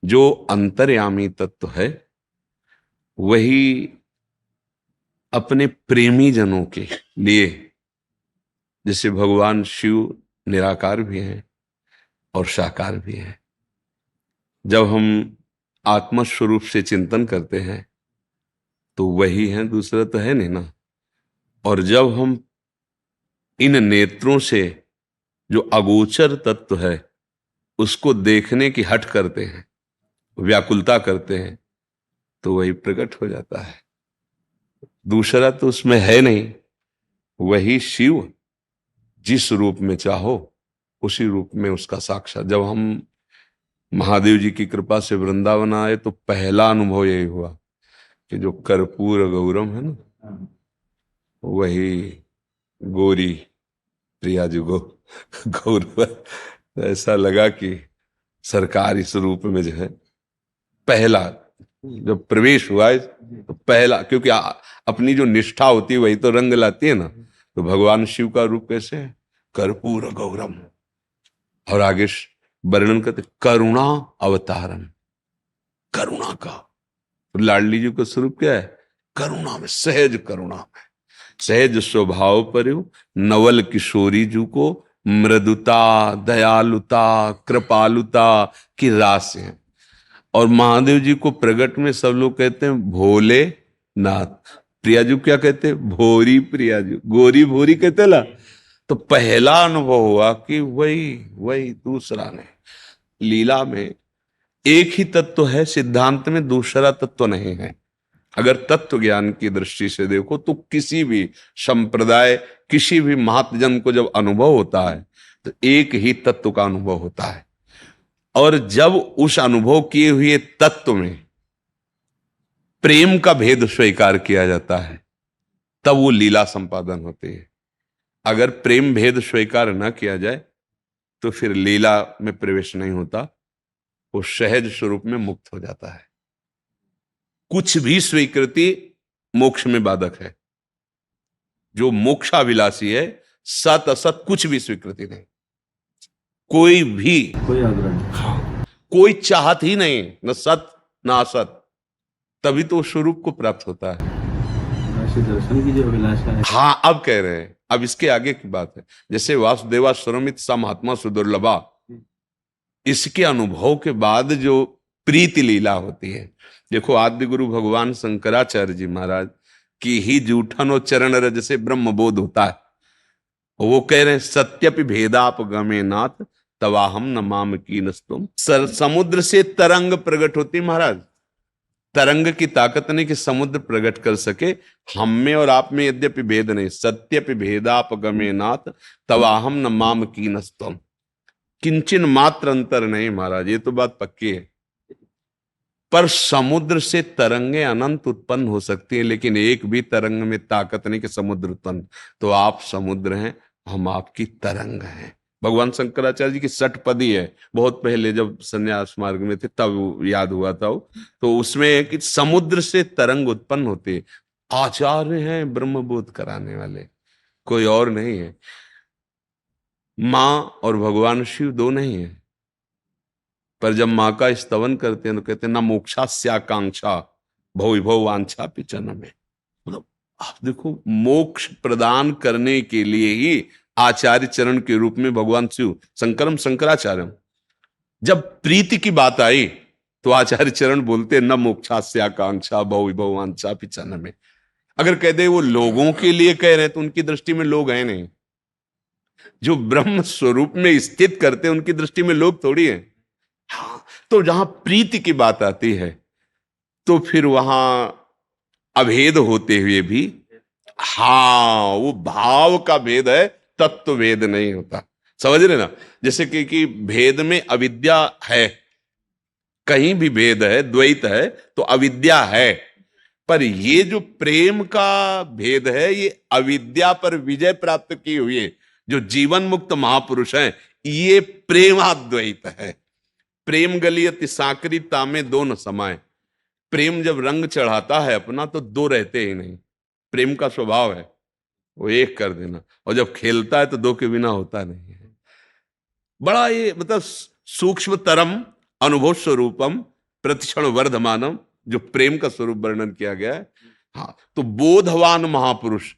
S2: जो अंतर्यामी तत्व है वही अपने प्रेमी जनों के लिए, जैसे भगवान शिव निराकार भी हैं और साकार भी हैं। जब हम आत्मस्वरूप से चिंतन करते हैं तो वही है, दूसरा तो है नहीं ना। और जब हम इन नेत्रों से जो अगोचर तत्व है उसको देखने की हट करते हैं, व्याकुलता करते हैं, तो वही प्रकट हो जाता है। दूसरा तो उसमें है नहीं। वही शिव जिस रूप में चाहो उसी रूप में उसका साक्षात। जब हम महादेव जी की कृपा से वृंदावन आए तो पहला अनुभव यही हुआ कि जो कर्पूर गौरम है ना, वही गोरी प्रिया जी गौर। ऐसा लगा कि सरकार इस रूप में जो है पहला जब प्रवेश हुआ है तो पहला, क्योंकि अपनी जो निष्ठा होती है वही तो रंग लाती है ना। तो भगवान शिव का रूप कैसे है? कर्पूर गौरम। और आगे वर्णन करते करुणा अवतारम, करुणा का। तो लाडली जी का स्वरूप क्या है? करुणा में, सहज करुणा में, सहज स्वभाव पर नवल किशोरी जी को मृदुता, दयालुता, कृपालुता की रास है। और महादेव जी को प्रगट में सब लोग कहते हैं भोले नाथ। प्रियाजू क्या कहते हैं? भोरी प्रियाजू, गोरी भोरी कहते ला। तो पहला अनुभव हुआ कि वही दूसरा ने लीला में एक ही तत्व है, सिद्धांत में दूसरा तत्व नहीं है। अगर तत्व ज्ञान की दृष्टि से देखो तो किसी भी संप्रदाय, किसी भी महात्मजन को जब अनुभव होता है तो एक ही तत्व का अनुभव होता है। और जब उस अनुभव किए हुए तत्व में प्रेम का भेद स्वीकार किया जाता है तब वो लीला संपादन होती है। अगर प्रेम भेद स्वीकार न किया जाए तो फिर लीला में प्रवेश नहीं होता, वो सहज स्वरूप में मुक्त हो जाता है। कुछ भी स्वीकृति मोक्ष में बाधक है। जो मोक्षाभिलाषी है, सत असत कुछ भी स्वीकृति नहीं, कोई भी,
S7: कोई आग्रह नहीं,
S2: कोई चाहत ही नहीं, न सत न असत, तभी तो स्वरूप को प्राप्त होता है।
S7: ऐसे दर्शन की जो अभिलाषा है।
S2: हाँ, अब कह रहे हैं, अब इसके आगे की बात है। जैसे वासुदेवा स्वरमित सा महात्मा सुदुर्लभा, इसके अनुभव के बाद जो प्रीति लीला होती है। देखो, आदि गुरु भगवान शंकराचार्य जी महाराज की ही जूठन और चरण रज से ब्रह्म बोध होता है। वो कह रहे हैं सत्यपि भेदाप गमे नाथ तवाहम न माम कीनस्तुम। समुद्र से तरंग प्रकट होती महाराज। तरंग की ताकत नहीं कि समुद्र प्रकट कर सके। हम में और आप में यद्यपि भेद नहीं, सत्यपि भेदाप गमे नाथ तवाहम न माम कीनस्तुम। किंचन मात्र अंतर नहीं महाराज, ये तो बात पक्की है। पर समुद्र से तरंगे अनंत उत्पन्न हो सकती हैं, लेकिन एक भी तरंग में ताकत नहीं कि समुद्र उत्पन्न। तो आप समुद्र हैं, हम आपकी तरंग हैं। भगवान शंकराचार्य जी की षटपदी है, बहुत पहले जब संन्यास मार्ग में थे तब याद हुआ था वो। तो उसमें है कि समुद्र से तरंग उत्पन्न होते। आचार्य हैं ब्रह्मबोध कराने वाले, कोई और नहीं है। मां और भगवान शिव दो नहीं है। पर जब मां का स्तवन करते हैं तो कहते हैं ना मोक्षास्याकांक्षा भव वांछा पिचन में। मतलब आप देखो, मोक्ष प्रदान करने के लिए ही आचार्य चरण के रूप में भगवान शिव शंकरम शंकराचार्यम। जब प्रीति की बात आई तो आचार्य चरण बोलते न मोक्षास्याकांक्षा भव वांछा पिचन में। अगर कह दे वो लोगों के लिए कह रहे हैं तो उनकी दृष्टि में लोग हैं नहीं। जो ब्रह्म स्वरूप में स्थित करते हैं उनकी दृष्टि में लोग थोड़ी है। हाँ, तो जहां प्रीति की बात आती है तो फिर वहां अभेद होते हुए भी, हाँ, वो भाव का भेद है, तत्व भेद नहीं होता। समझ रहे ना? जैसे कि भेद में अविद्या है, कहीं भी भेद है, द्वैत है तो अविद्या है। पर ये जो प्रेम का भेद है, ये अविद्या पर विजय प्राप्त की हुई जो जीवन मुक्त महापुरुष हैं, ये प्रेमाद्वैत है। प्रेम गलियति साकरी तामे दो न समाए। प्रेम जब रंग चढ़ाता है अपना तो दो रहते ही नहीं। प्रेम का स्वभाव है वो एक कर देना, और जब खेलता है तो दो के बिना होता नहीं है। बड़ा ये मतलब सूक्ष्म तरम अनुभव स्वरूपम प्रतिक्षण वर्धमानम, जो प्रेम का स्वरूप वर्णन किया गया है। हाँ, तो बोधवान महापुरुष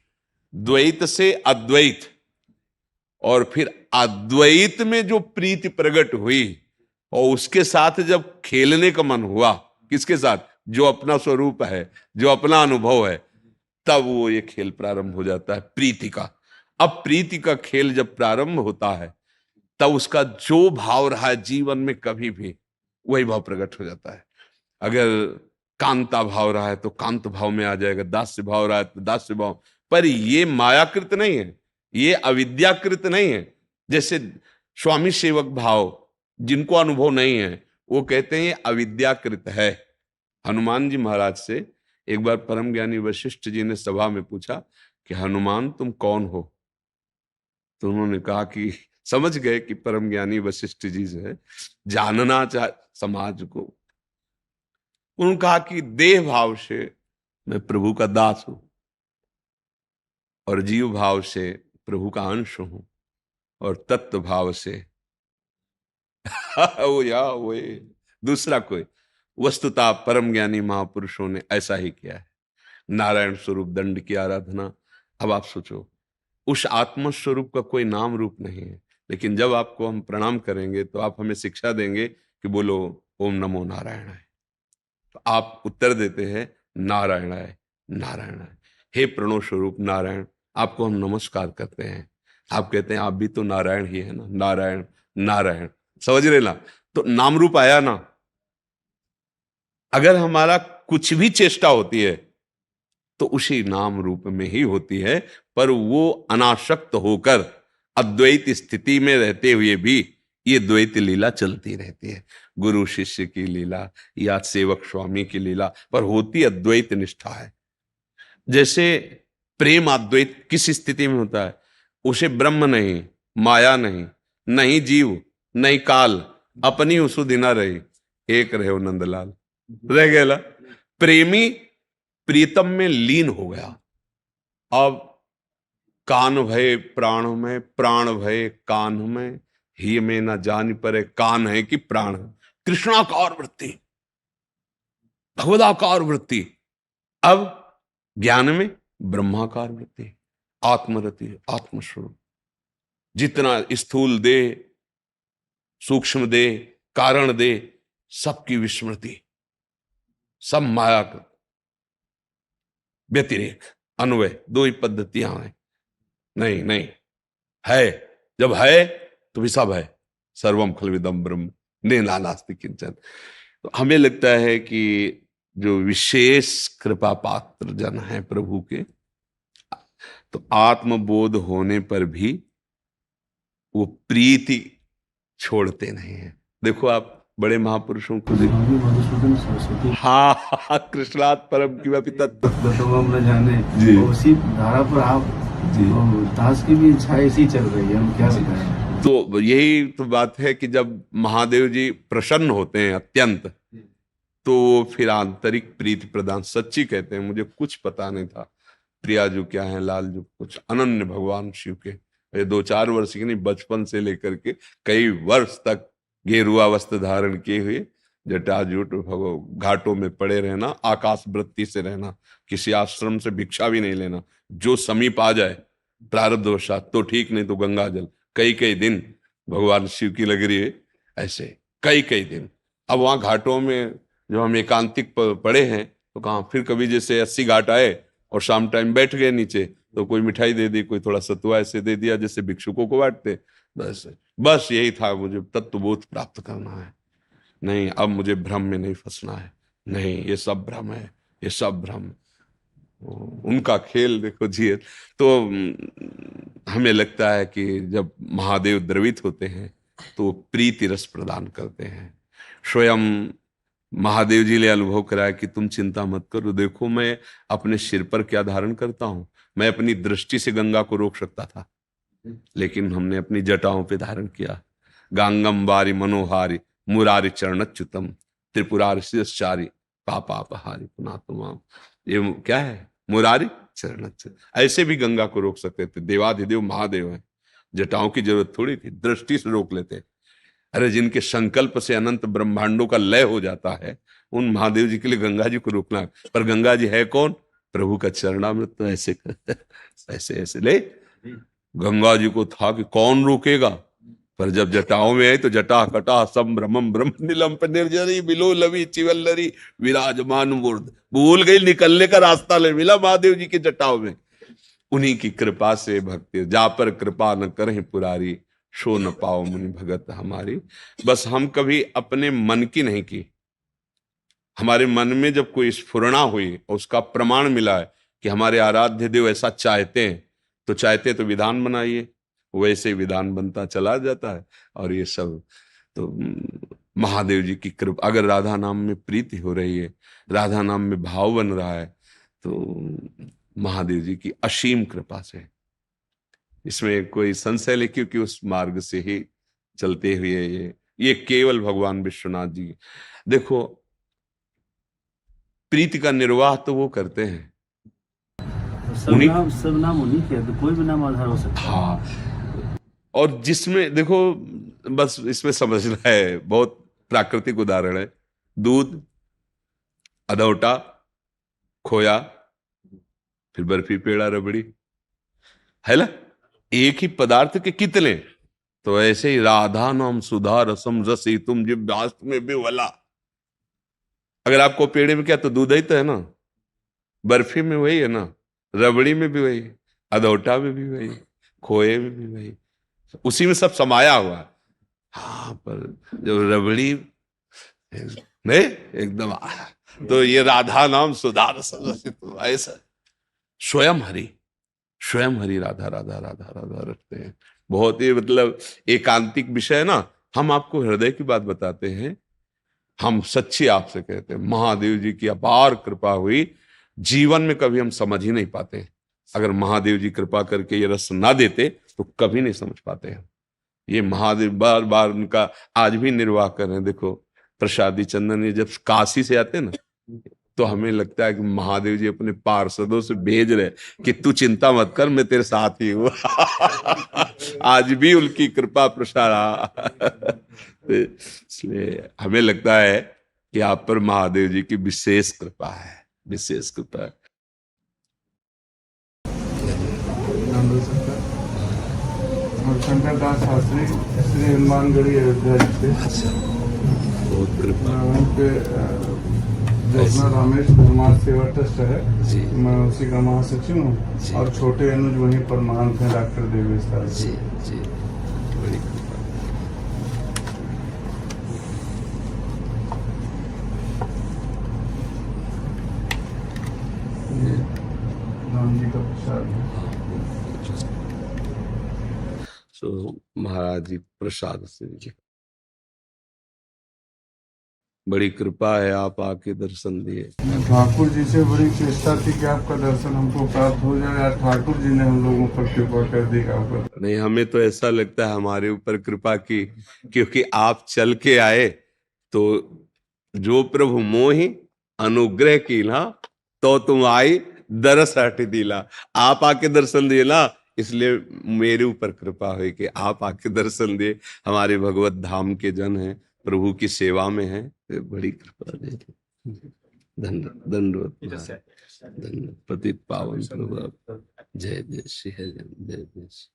S2: द्वैत से अद्वैत, और फिर अद्वैत में जो प्रीति प्रकट हुई और उसके साथ जब खेलने का मन हुआ, किसके साथ? जो अपना स्वरूप है, जो अपना अनुभव है, तब वो ये खेल प्रारंभ हो जाता है प्रीति का। अब प्रीति का खेल जब प्रारंभ होता है तब उसका जो भाव रहा है जीवन में कभी भी वही भाव प्रकट हो जाता है। अगर कांता भाव रहा है तो कांत भाव में आ जाएगा, दास्य भाव रहा है तो दास्य भाव। पर ये मायाकृत नहीं है, ये अविद्याकृत नहीं है। जैसे स्वामी सेवक भाव जिनको अनुभव नहीं है वो कहते हैं ये अविद्याकृत है। हनुमान जी महाराज से एक बार परम ज्ञानी वशिष्ठ जी ने सभा में पूछा कि हनुमान तुम कौन हो? तो उन्होंने कहा कि समझ गए कि परम ज्ञानी वशिष्ठ जी जो है जानना चाह समाज को। उन्होंने कहा कि देह भाव से मैं प्रभु का दास हूं और जीव भाव से प्रभु का अंश हूं और तत्व भाव से वो दूसरा कोई। वस्तुतः परम ज्ञानी महापुरुषों ने ऐसा ही किया है, नारायण स्वरूप दंड की आराधना। अब आप सोचो, उस आत्म स्वरूप का कोई नाम रूप नहीं है, लेकिन जब आपको हम प्रणाम करेंगे तो आप हमें शिक्षा देंगे कि बोलो ओम नमो नारायणाय, तो आप उत्तर देते हैं नारायणाय नारायणाय। हे प्रणव स्वरूप नारायण, आपको हम नमस्कार करते हैं। आप कहते हैं आप भी तो नारायण ही है ना, नारायण नारायण, समझ रहे ना? तो नाम रूप आया ना। अगर हमारा कुछ भी चेष्टा होती है तो उसी नाम रूप में ही होती है, पर वो अनासक्त होकर अद्वैत स्थिति में रहते हुए भी ये द्वैत लीला चलती रहती है। गुरु शिष्य की लीला या सेवक स्वामी की लीला, पर होती अद्वैत निष्ठा है। जैसे प्रेम अद्वैत किस स्थिति में होता है? उसे ब्रह्म नहीं, माया नहीं, नहीं जीव नहीं काल, अपनी उसुधि न रही, एक रहे हो नंदलाल, रह गया। प्रेमी प्रीतम में लीन हो गया। अब कान भय प्राण में, प्राण भय कान में, ही में न जान परे कान है कि प्राण है। कृष्णाकार वृत्ति, भगवदाकार वृत्ति। अब ज्ञान में ब्रह्माकार वृत्ति, आत्मरति, आत्मस्वरूप। जितना स्थूल दे, सूक्ष्म दे, कारण दे, सबकी विस्मृति, सब माया का व्यतिरेक, अन्वय, दो ही पद्धतियां हैं। नहीं नहीं है, जब है तो भी सब है। सर्वम खलविदम ब्रह्म नेला नास्ति किंचन। तो हमें लगता है कि जो विशेष कृपा पात्र जन है प्रभु के, तो आत्मबोध होने पर भी वो प्रीति छोड़ते नहीं है। देखो आप बड़े महापुरुषों को देखो,
S7: स्वामी मधुसूदन सरस्वती
S2: हाँ कृष्णात परम की तत्व
S7: हम न जाने
S2: जी।
S7: और उसी धारा पर आप
S2: जी।
S7: और दास की भी इच्छा ऐसी चल रही है, हम क्या बताएं।
S2: तो यही तो बात है कि जब महादेव जी प्रसन्न होते हैं अत्यंत, तो फिर आंतरिक प्रीति प्रदान। सच्ची कहते हैं मुझे कुछ पता नहीं था प्रियाजू क्या है, लालजू कुछ अनन्य भगवान शिव के। ये 2-4 वर्ष की नहीं, बचपन से लेकर के कई वर्ष तक गेरुआ वस्त्र धारण किए हुए, जटाजूट घाटों में पड़े रहना, आकाश वृत्ति से रहना, किसी आश्रम से भिक्षा भी नहीं लेना, जो समीप आ जाए प्रारब्धवशात तो ठीक, नहीं तो गंगा जल। कई दिन भगवान शिव की लग रही है ऐसे, कई दिन। अब वहां घाटों में जो हम एकांतिक पड़े हैं, तो कहाँ फिर कभी जैसे 80 घाट आए और शाम टाइम बैठ गए नीचे, तो कोई मिठाई दे दी, कोई थोड़ा सतुआ ऐसे दे दिया जैसे भिक्षुकों को बांटते। बस यही था, मुझे तत्वबोध प्राप्त करना है। नहीं, अब मुझे भ्रम में नहीं फंसना है। नहीं, ये सब भ्रम है, ये सब भ्रम। उनका खेल देखो जी। तो हमें लगता है कि जब महादेव द्रवित होते हैं तो प्रीति रस प्रदान करते हैं। स्वयं महादेव जी ने अनुभव कराया कि तुम चिंता मत करो, देखो मैं अपने सिर पर क्या धारण करता हूं। मैं अपनी दृष्टि से गंगा को रोक सकता था, लेकिन हमने अपनी जटाओं पे धारण किया। गांगम वारी मनोहारी मुरारी चरणच्युतम त्रिपुरारी शिरश्चारी पापापहारी पुनातुमाम। ये क्या है? मुरारी चरणच्युत। ऐसे भी गंगा को रोक सकते थे, देवाधिदेव महादेव हैं, जटाओं की जरूरत थोड़ी थी, दृष्टि से रोक लेते। अरे जिनके संकल्प से अनंत ब्रह्मांडों का लय हो जाता है, उन महादेव जी के लिए गंगा जी को रोकना। पर गंगा जी है कौन? प्रभु का चरणामृत। तो ऐसे ऐसे ले गंगा जी को था कि कौन रोकेगा, पर जब जटाओं में आई तो जटा कटा संभ्रमम ब्रह्म नीलम निर्जरी बिलो लवी चिवल्लरी विराजमान मूर्ध। भूल गई, निकलने का रास्ता ले मिला महादेव जी की जटाओं में। उन्हीं की कृपा से भक्ति, जा पर कृपा न करें पुरारी सो न पाओ मुनि भगत हमारी। बस हम कभी अपने मन की नहीं की, हमारे मन में जब कोई स्फुरणा हुई और उसका प्रमाण मिला है कि हमारे आराध्य देव ऐसा चाहते हैं, तो चाहते तो विधान बनाइए, वैसे विधान बनता चला जाता है। और ये सब तो महादेव जी की कृपा, अगर राधा नाम में प्रीति हो रही है, राधा नाम में भाव बन रहा है, तो महादेव जी की असीम कृपा से, इसमें कोई संशय नहीं, क्योंकि उस मार्ग से ही चलते हुए ये केवल भगवान विश्वनाथ जी। देखो, प्रीति का निर्वाह तो वो करते हैं,
S7: सब नाम उन्हीं के, तो कोई भी नाम आधार हो सकता है।
S2: हाँ, और जिसमें देखो, बस इसमें समझना है, बहुत प्राकृतिक उदाहरण है। दूध, अदौटा, खोया, फिर बर्फी, पेड़ा, रबड़ी, है ना, एक ही पदार्थ के कितने। तो ऐसे ही राधा नाम सुधा रसम रसी तुम जिब्यास्त में विवला। अगर आपको पेड़े में क्या, तो दूध ही तो है ना, बर्फी में वही है ना, रबड़ी में भी वही, अदौटा में भी वही, खोए में भी वही, उसी में सब समाया हुआ है। हाँ, पर जब रबड़ी नहीं एकदम तो ये राधा नाम सुधा रसम रसी तुम, ऐसा स्वयं हरि राधा राधा राधा राधा रखते हैं। बहुत ही मतलब एकांतिक विषय है ना। हम आपको हृदय की बात बताते हैं, हम सच्ची आपसे कहते हैं, महादेव जी की अपार कृपा हुई, जीवन में कभी हम समझ ही नहीं पाते। अगर महादेव जी कृपा करके ये रस ना देते तो कभी नहीं समझ पाते हैं। ये महादेव बार बार उनका आज भी निर्वाह कर रहे हैं। देखो, प्रसादी चंदन ये जब काशी से आते हैं ना, तो हमें लगता है कि महादेव जी अपने पार्षदों से भेज रहे कि तू चिंता मत कर, मैं तेरे साथ ही हूं। आज भी उनकी कृपा प्रसार। इसलिए हमें लगता है कि आप पर महादेव जी की विशेष कृपा है, विशेष कृपा है।
S3: शंकर दास शास्त्री, श्री हनुमानगढ़ी, अयोध्या जी से।
S2: बहुत कृपा
S3: वहीं पे जो अपना रामेश धर्मार्थ सेवा ट्रस्ट है, मैं उसी का महासचिव हूँ। और छोटे अनुज वहीं पर महंत हैं, डॉक्टर देवेश दास जी।
S2: जी, बड़ी कृपा।
S3: ये राम जी का प्रसाद है।
S2: सो महाराज जी प्रसाद से जी बड़ी कृपा है, आप आके दर्शन दिए।
S3: ठाकुर जी से बड़ी चेष्टा थी कि आपका दर्शन हमको प्राप्त हो जाए, और ठाकुर जी ने हम लोगों पर कृपा कर दी। आपका
S2: नहीं, हमें तो ऐसा लगता है हमारे ऊपर कृपा की, क्योंकि आप चल के आए। तो जो प्रभु मोहि अनुग्रह की ना, तो तुम आई दरस हट दिला। आप आके दर्शन दिए ना, इसलिए मेरे ऊपर कृपा हुई कि आप आके दर्शन दिए। हमारे भगवत धाम के जन हैं, प्रभु की सेवा में हैं, तो बड़ी कृपा दे। दंडवत धन्यवाद। पतित पावन प्रभु, जय जय श्री हरि, जय जय श्री।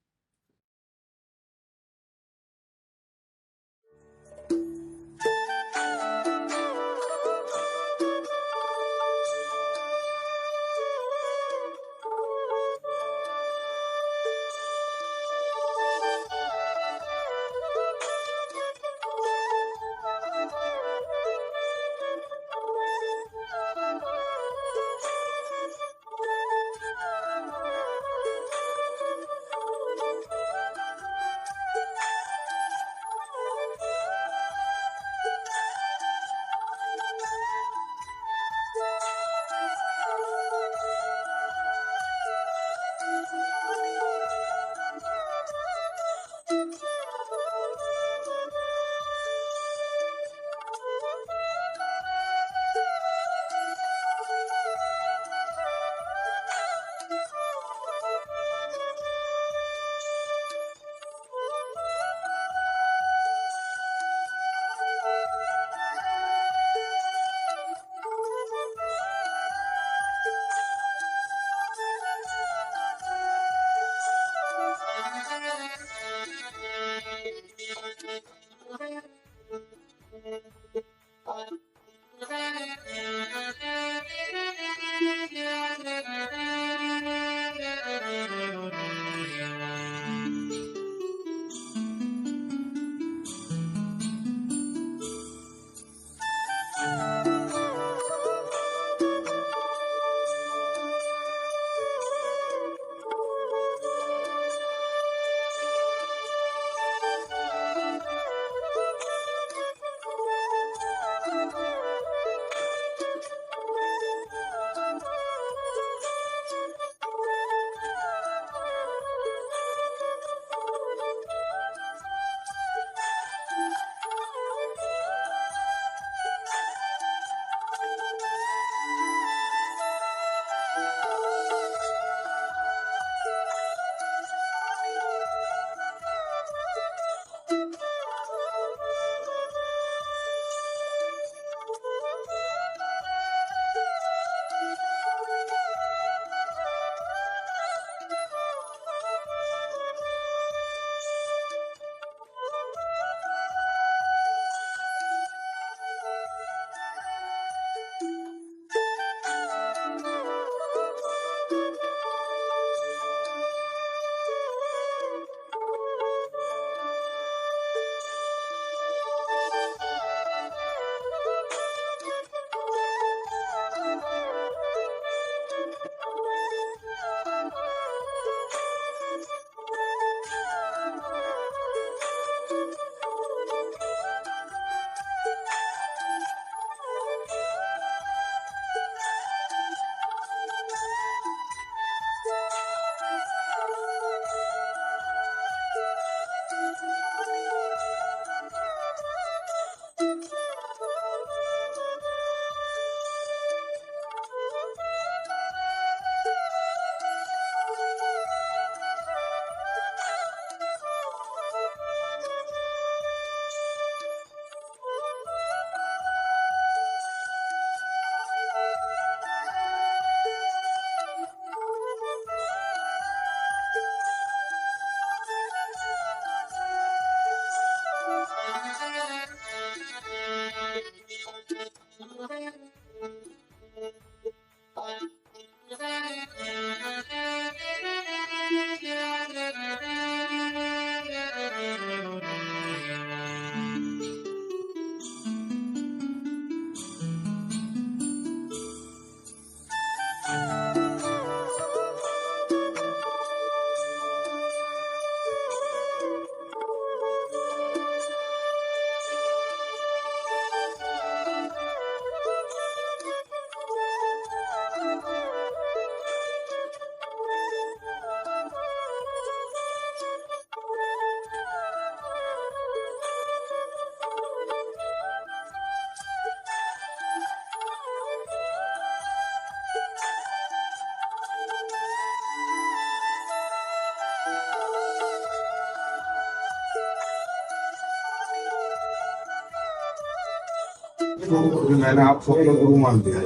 S3: तो मैंने आपको अपना गुरु मान लिया।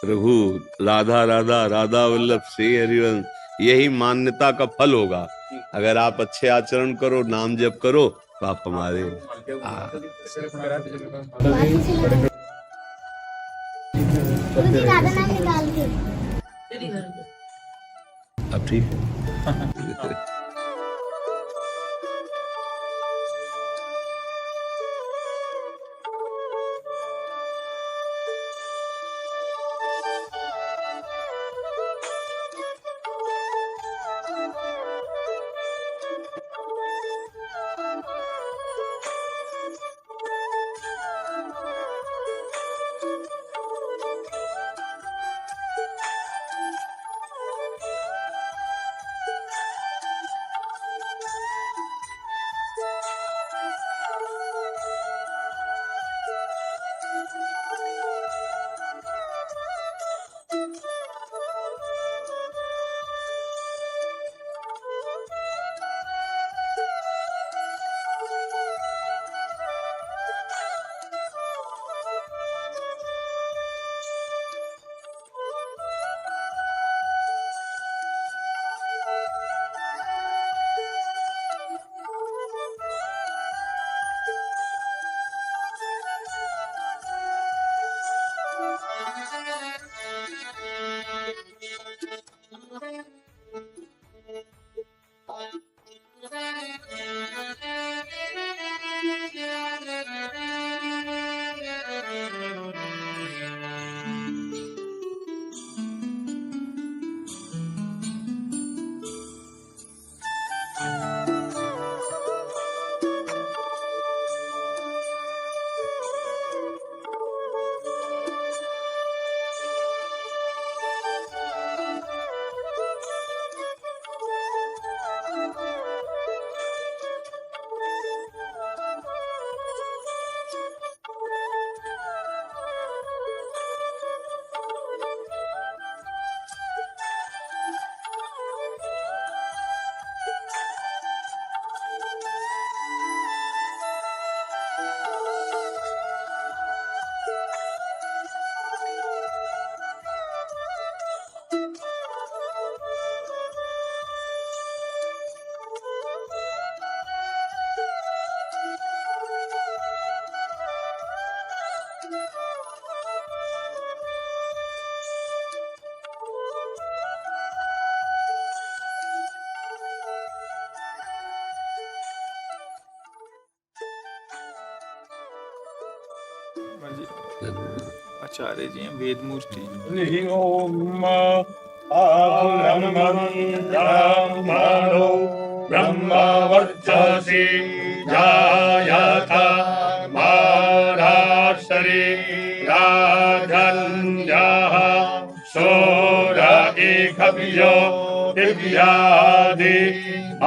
S2: प्रभु राधा राधा राधा वल्लभ श्री हरिवंश, यही मान्यता का फल होगा। अगर आप अच्छे आचरण करो, नाम जप करो, तो आप हमारे
S8: राधा नाम निकाल के
S2: अब ठीक है।
S1: आचार्य जी हैं, वेद मूर्ति।
S9: ब्रह्मवर्चसि जायता महाराष्ट्रे राजन्यः सोरएकव्यो दिव्यादि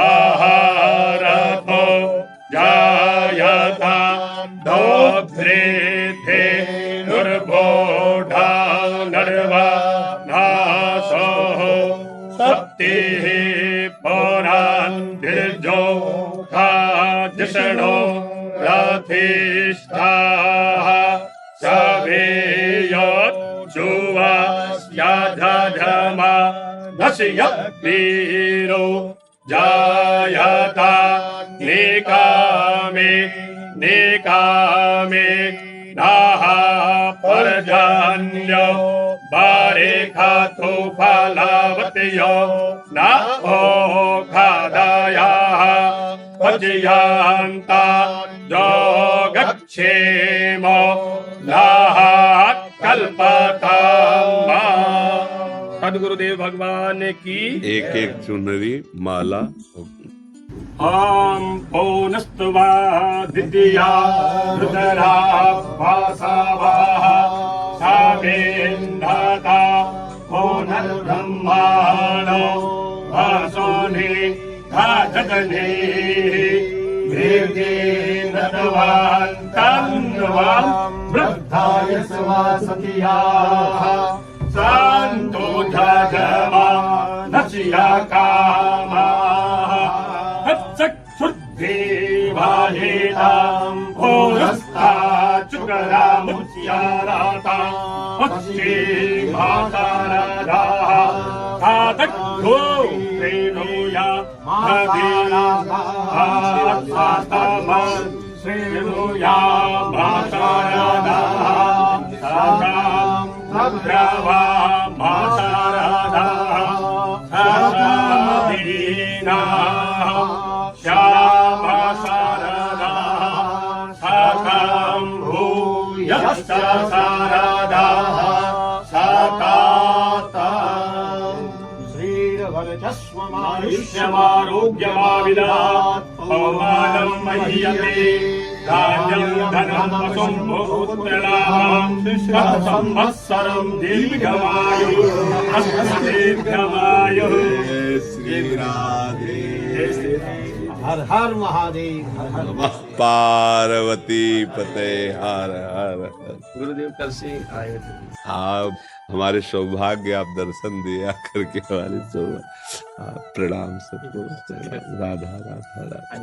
S9: आहारतो जायता दोभ्रेते निर्बोधा नर्वा नासो सप्तिः पुरान् धिर्जो जिष्णो रथिष्ठाः सवेयोत् जुवास्याधर्मा नश्यवीरो जायता निकामे निकामे नाः परजन्यो बारेखातो फलावत्यो नाहो खादायाः पचयान्ता जो गच्छेमो नाः कल्पतामा। सद्गुरुदेव भगवान की
S2: एक एक चुनरी माला।
S9: ॐ पौनस्त्वा द्वितीया रुद्रा वासवः सामेन्धाता पौनर्ब्रह्माणो वासोनि धाजगने वेदे नदवान् तन्वान् वृद्धाय सवासतियाः सन्तो जगमा नश्या कामाः चक्षुर्देवायेतां भोरस्ता चुकराम मुस्याराता पश्चे माता राधा साधको श्रेणुया श्रेणुया माता राधा भद्रवा माता राधा दीना श्यामा शारदा साकं भूयश्च शारदा सतातं श्रीरवरजस्वमायुष्यमारोग्यमाविदात् पवमानं मह्यते राज्यं धनं वसुं पुत्रलाभं संवत्सरं दीर्घमायुः दीर्घमायुः श्री राधे
S5: हर हर महादेव हर हर
S2: नमः पार्वती पते हर हर हर।
S7: गुरुदेव कल से आए थे।
S2: आप हमारे सौभाग्य, आप दर्शन दिया करके हमारे सौभाग्य। प्रणाम सबको, राधा राधा राधा।